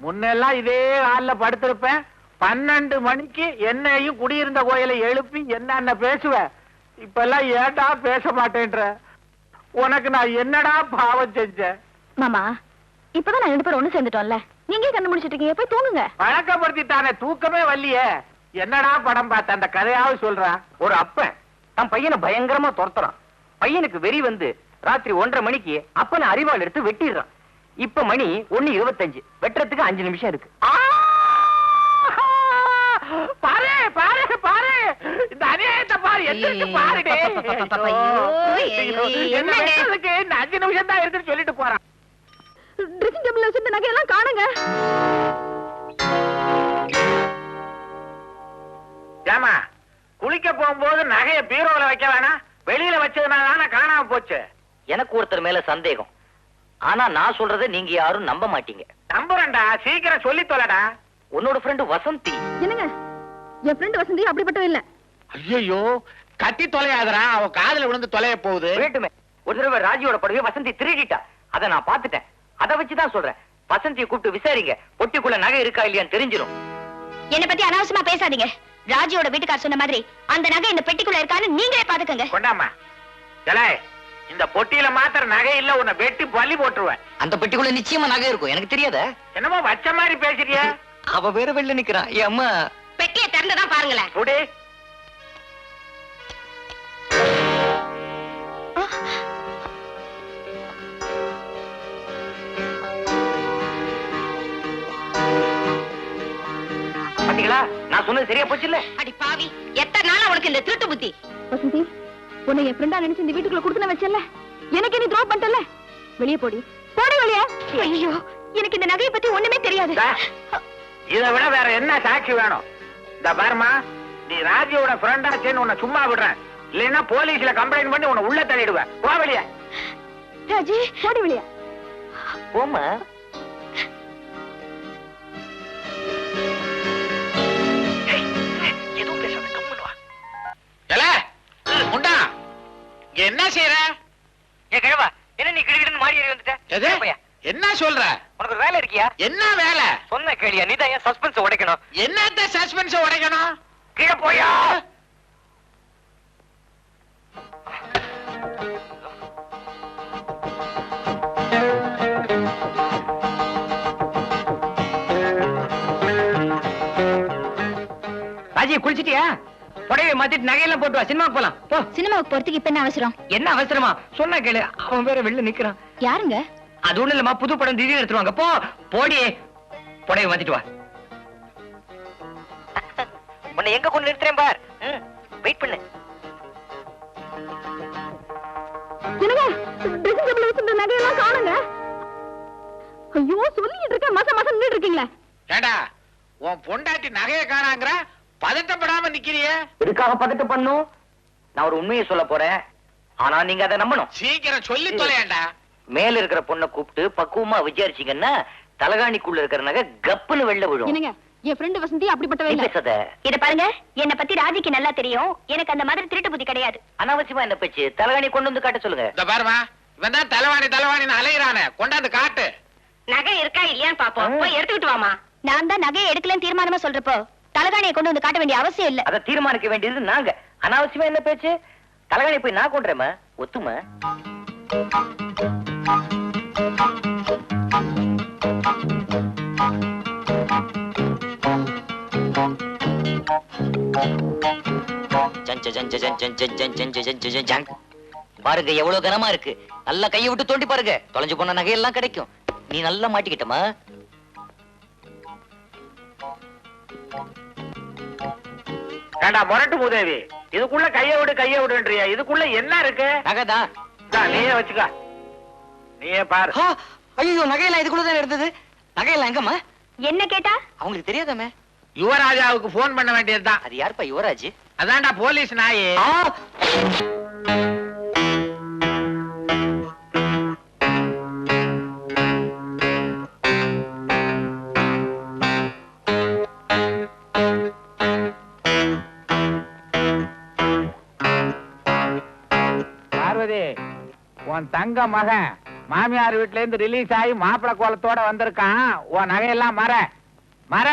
முன்னெல்லாம் இதே ஹால்ல படுத்திருப்பேன், 12 மணிக்கு என்னையும் குடியிருந்த கோயிலை எழுப்பி என்ன பேசுவ. இப்ப எல்லாம் ஏண்டா பேச மாட்டேன்ற? உனக்கு நான் என்னடா பாவம் செஞ்சேன்? மாமா, இப்பதான் நான் 2 பேரும் ஒண்ணு சேர்ந்துட்டோம்ல, நீங்க கண்டுபிடிச்சிட்டு இருக்கீங்க, போய் தூங்குங்க. பழக்கப்படுத்திட்டானே, தூக்கமே வரலையே. என்னடா படம் பார்த்த, அந்த கதையாவது சொல்ற. ஒரு அப்பன் தன் பையனை பயங்கரமா துரத்துறான். பையனுக்கு வெறி வந்து ராத்திரி 1:30 மணிக்கு அப்பனை அறிவாள் எடுத்து வெட்டிடுறான். இப்ப மணி 1:25, வெட்டுறதுக்கு 5 நிமிஷம் இருக்கு. பாரு பாரு பாரு, இந்த அநியாயத்தை பாரு, எந்திரிச்சு பாருடே. என்ன வெட்டுறதுக்கு இந்த 5 நிமிஷம் தான் இருக்குன்னு சொல்லிட்டு போறான். ட்ரெஸ்ஸிங் டேபிள்ல வச்சிருந்த நகையெல்லாம் காணுங்க. ஏமா, குளிக்க போகும்போது நகைய பீரோல வைக்க வேணாம், வெளியில வச்சதுனால காணாம போச்சு. எனக்கு ஒருத்தர் மேல சந்தேகம். ஆனா நான் சொல்றதை நீங்க யாரும் நம்ப மாட்டீங்க. நம்புறேன்டா, சீக்கிரம் சொல்லி தொலைடா. உன்னோட ஃப்ரெண்டு வசந்தி. என்னங்க, என் ஃப்ரெண்ட் வசந்தி அப்படிப்பட்டவ இல்ல. ஐயோ, கத்தி தொலையாதரா, அவ காதுல விழுந்து தொலைய போகுது. வேட்டுமே, ஒரு தடவை ராஜியோட படவே வசந்தி திருடிட்டா. அதை நான் பாத்துட்டேன். அதை வச்சுதான் சொல்றேன், வசந்தியை கூப்பிட்டு விசாரிங்க, பொட்டிக்குள்ள நகை இருக்கா இல்லையான்னு தெரிஞ்சிடும். என்ன பத்தி அனாவசியமா பேசாதீங்க. ராஜியோட வீட்டுக்கார் சொன்ன மாதிரி அந்த நகை இந்த பெட்டிக்குள்ள இருக்கான்னு நீங்களே பாத்துக்கங்க. கொண்டாமா, இந்த பொட்டியில மாத்திர நகை இல்ல, உன்னை வெட்டி பலி போட்டுருவேன். அந்த பெட்டிக்குள்ள நிச்சயமா நகை இருக்கும், எனக்கு தெரியாத? என்னமோ வச்ச மாதிரி பேசுறிய? அவ வேற வெளில நிக்கிறான். என் அம்மா பெட்டியை திறந்துதான் பாருங்களேன். புடி. பாத்தீங்களா, நான் சொன்னது சரியா போச்சு இல்ல? அடி பாவி, எத்தனை நாளா உனக்கு இந்த திருட்டு புத்தி? வசந்தி, உன்னை என் ஃப்ரெண்டா நினைச்சு இந்த வீட்டுக்குள்ள குடுத்து வச்சல, எனக்கு நீ த்ரோ பண்ணிட்டல. வெளியே போடி, போடி வெளியே. ஐயோ, எனக்கு இந்த நகையை பத்தி ஒண்ணுமே தெரியாது. இதை விட வேற என்ன சாட்சி வேணும்? இந்த பாருமா, நீ ராஜியோட ஃப்ரெண்டாச்சேன்னு உன்னை சும்மா விடுறேன், இல்லைன்னா போலீஸ்ல கம்ப்ளைண்ட் பண்ணி உன்னை உள்ள தள்ளிடுவேன். போ வெளியே. ராஜி, போடி வெளியே. போமா. எதுவும் பேசாத, கம்முன்னு வா. முண்டா, என்ன செய்யற? ஏ கிழவா, என்ன நீ கிடுகிடுன்னு மாறி ஏறி வந்துட்ட? எது? என்ன சொல்ற? உனக்கு ஒரு வேலை இருக்கியா? என்ன வேலை? சொன்ன கேளியா? நீதான் ஏன் சஸ்பென்ஸ் உடைக்கணும்? என்னத்த சஸ்பென்ஸ் உடைக்கணும்? கீழே போயா. ராஜி குளிச்சிட்டியா? புடவை மாத்திட்டு நகையெல்லாம் போட்டு வா, சினிமாக்கு போலாம். போ. சினிமாவுக்கு போறதுக்கு இப்ப என்ன அவசரம்? என்ன அவசரமா? சொன்னா கேளு. அவன் வேற வெளில நிக்கிறான். யாருங்க? அது ஒண்ணு இல்லம்மா, புது படம் திடீர்னு எடுத்துருவாங்க. போ போடி, புடவை மாத்திட்டு வா. உன்னை எங்க கொண்டு நிறுத்துறேன் பார். வெயிட் பண்ணு. என்னங்க ட்ரெஸ்ஸிங் டேபிள்ல வச்சிருந்த நகையெல்லாம் காணுங்க. ஐயோ சொல்லிட்டு இருக்க, மாசம் மாசம் நின்னுட்டு இருக்கீங்களே. ஏண்டா உன் பொண்டாட்டி நகைய காணாங்கற பதட்டப்படாம நிக்கிறியே? இதுக்காக பதட்ட பண்ணும்? நான் ஒரு உண்மையை சொல்ல போறேன், ஆனா நீங்க அதை நம்பணும். சீக்கிரம் சொல்லி தொலையேண்டா. மேல இருக்கிற பொண்ணை கூப்பிட்டு பக்குவமா விசாரிச்சீங்கன்னா தலகாணிக்குள்ள இருக்கிற நகை கப்புன்னு வெளில விழும். என்னங்க என் ஃப்ரெண்ட் வசந்தி அப்படிப்பட்டவே இல்ல. பேசாத. இத பாருங்க, என்ன பத்தி ராஜிக்கு நல்லா தெரியும். எனக்கு அந்த மாதிரி திருட்டு புத்தி கிடையாது. அனாவசியமா என்ன பேச்சு? தலகாணி கொண்டு வந்து காட்ட சொல்லுங்க. இந்த பாருமா, இவன் தான் தலைவாணின்னு அலையிறானே, கொண்டாந்து காட்டு. நகை இருக்கா இல்லையான்னு பாப்போம். போய் எடுத்துக்கிட்டு வாமா. நான் தான் நகையை எடுக்கலன்னு தீர்மானமா சொல்றப்போ தலகாணியை கொண்டு வந்து காட்ட வேண்டிய அவசியம் இல்ல. அதை தீர்மானிக்க வேண்டியது நாங்க. அனாவசியமா என்ன பேச்சு? தலகாணி போய் நான் கொண்டுறேமா? ஒத்துமா? பாருங்க எவ்வளவு கனமா இருக்கு. நல்லா கையை விட்டு தோண்டி பாருங்க, தொலைஞ்சு போன நகையெல்லாம் கிடைக்கும். நீ நல்லா மாட்டிக்கிட்டமா? ஏண்டா மொரட்டு மூதேவி, இதுக்குள்ள கைய விடுன்றியா? இதுக்குள்ள என்ன இருக்கு? நகைதான். நீயே வச்சுக்க, நீயே பாரு. ஐயோ, நகையெல்லாம் இதுக்குள்ளதான் இருந்தது. நகையெல்லாம் எங்கம்மா? என்ன கேட்டா? அவங்களுக்கு தெரியாதாமே. யுவராஜாவுக்கு போன் பண்ண வேண்டியதுதான். அது யாருப்பா யுவராஜ்? அதான்டா போலீஸ் நாயி. பார்வதி, உன் தங்க மகன் மாமியார் வீட்டுல இருந்து ரிலீஸ் ஆகி மாப்பிள கோலத்தோட வந்திருக்கான். உன் நகையெல்லாம் மர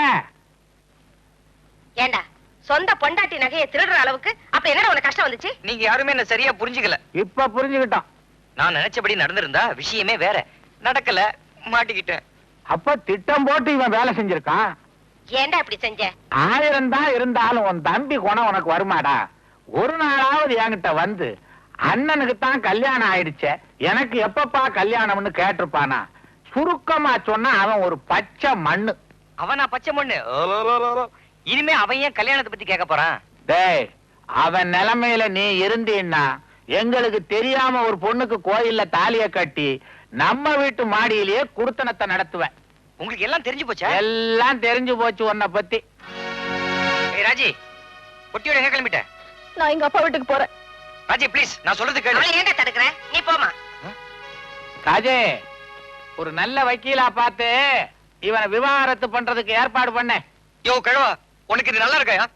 ஏண்டா சொந்த பொண்டாட்டி நகையை திருடுற அளவுக்கு அப்ப என்னடா உனக்கு கஷ்டம் வந்துச்சு? நீங்க யாருமே என்ன சரியா புரிஞ்சுக்கல. இப்ப புரிஞ்சுக்கிட்டோம். நான் நினைச்சபடி நடந்திருந்தா விஷயமே வேற. நடக்கல, மாட்டிக்கிட்டேன். அப்ப திட்டம் போட்டு இவன் வேலை செஞ்சிருக்கான். ஏண்டா இப்படி செஞ்ச? 1000 தான் இருந்தாலும் உன் தம்பி குணம் உனக்கு வருமாடா? ஒரு நாளாவது என்கிட்ட வந்து அண்ணனுக்கு தான் கல்யாணம் ஆயிடுச்சே, எனக்கு எப்பப்பா கல்யாணம்னு கேட்டிருப்பானா? சுருக்கமா சொன்னா அவன் ஒரு பச்சை மண்ணு. அவனா பச்சை மண்ணு? இனிமே அவன் ஏன் கல்யாணத்தை பத்தி கேட்க போறான்? டேய், அவன் நிலைமையில நீ இருந்தீன்னா எங்களுக்கு தெரியாம ஒரு பொண்ணுக்கு கோயில்ல தாலிய கட்டி நம்ம வீட்டு மாடியிலேயே குடுத்தனத்தை நடத்துவேன். உங்களுக்கு எல்லாம் தெரிஞ்சு போச்சா? எல்லாம் தெரிஞ்சு போச்சு உன்னை பத்தி. ராஜி, பொட்டியோட எங்க கிளம்பிட்ட? நான் எங்க அப்பா வீட்டுக்கு போறேன். ராஜி ப்ளீஸ், நான் சொல்றது கேளு. அவளை ஏண்டா தடுக்கற? நீ போமா. ராஜே, ஒரு நல்ல வக்கீலா பார்த்து இவனை விவாகரத்து பண்றதுக்கு ஏற்பாடு பண்ண. யோ கழுவா, உனக்கு இது நல்லா இருக்கா?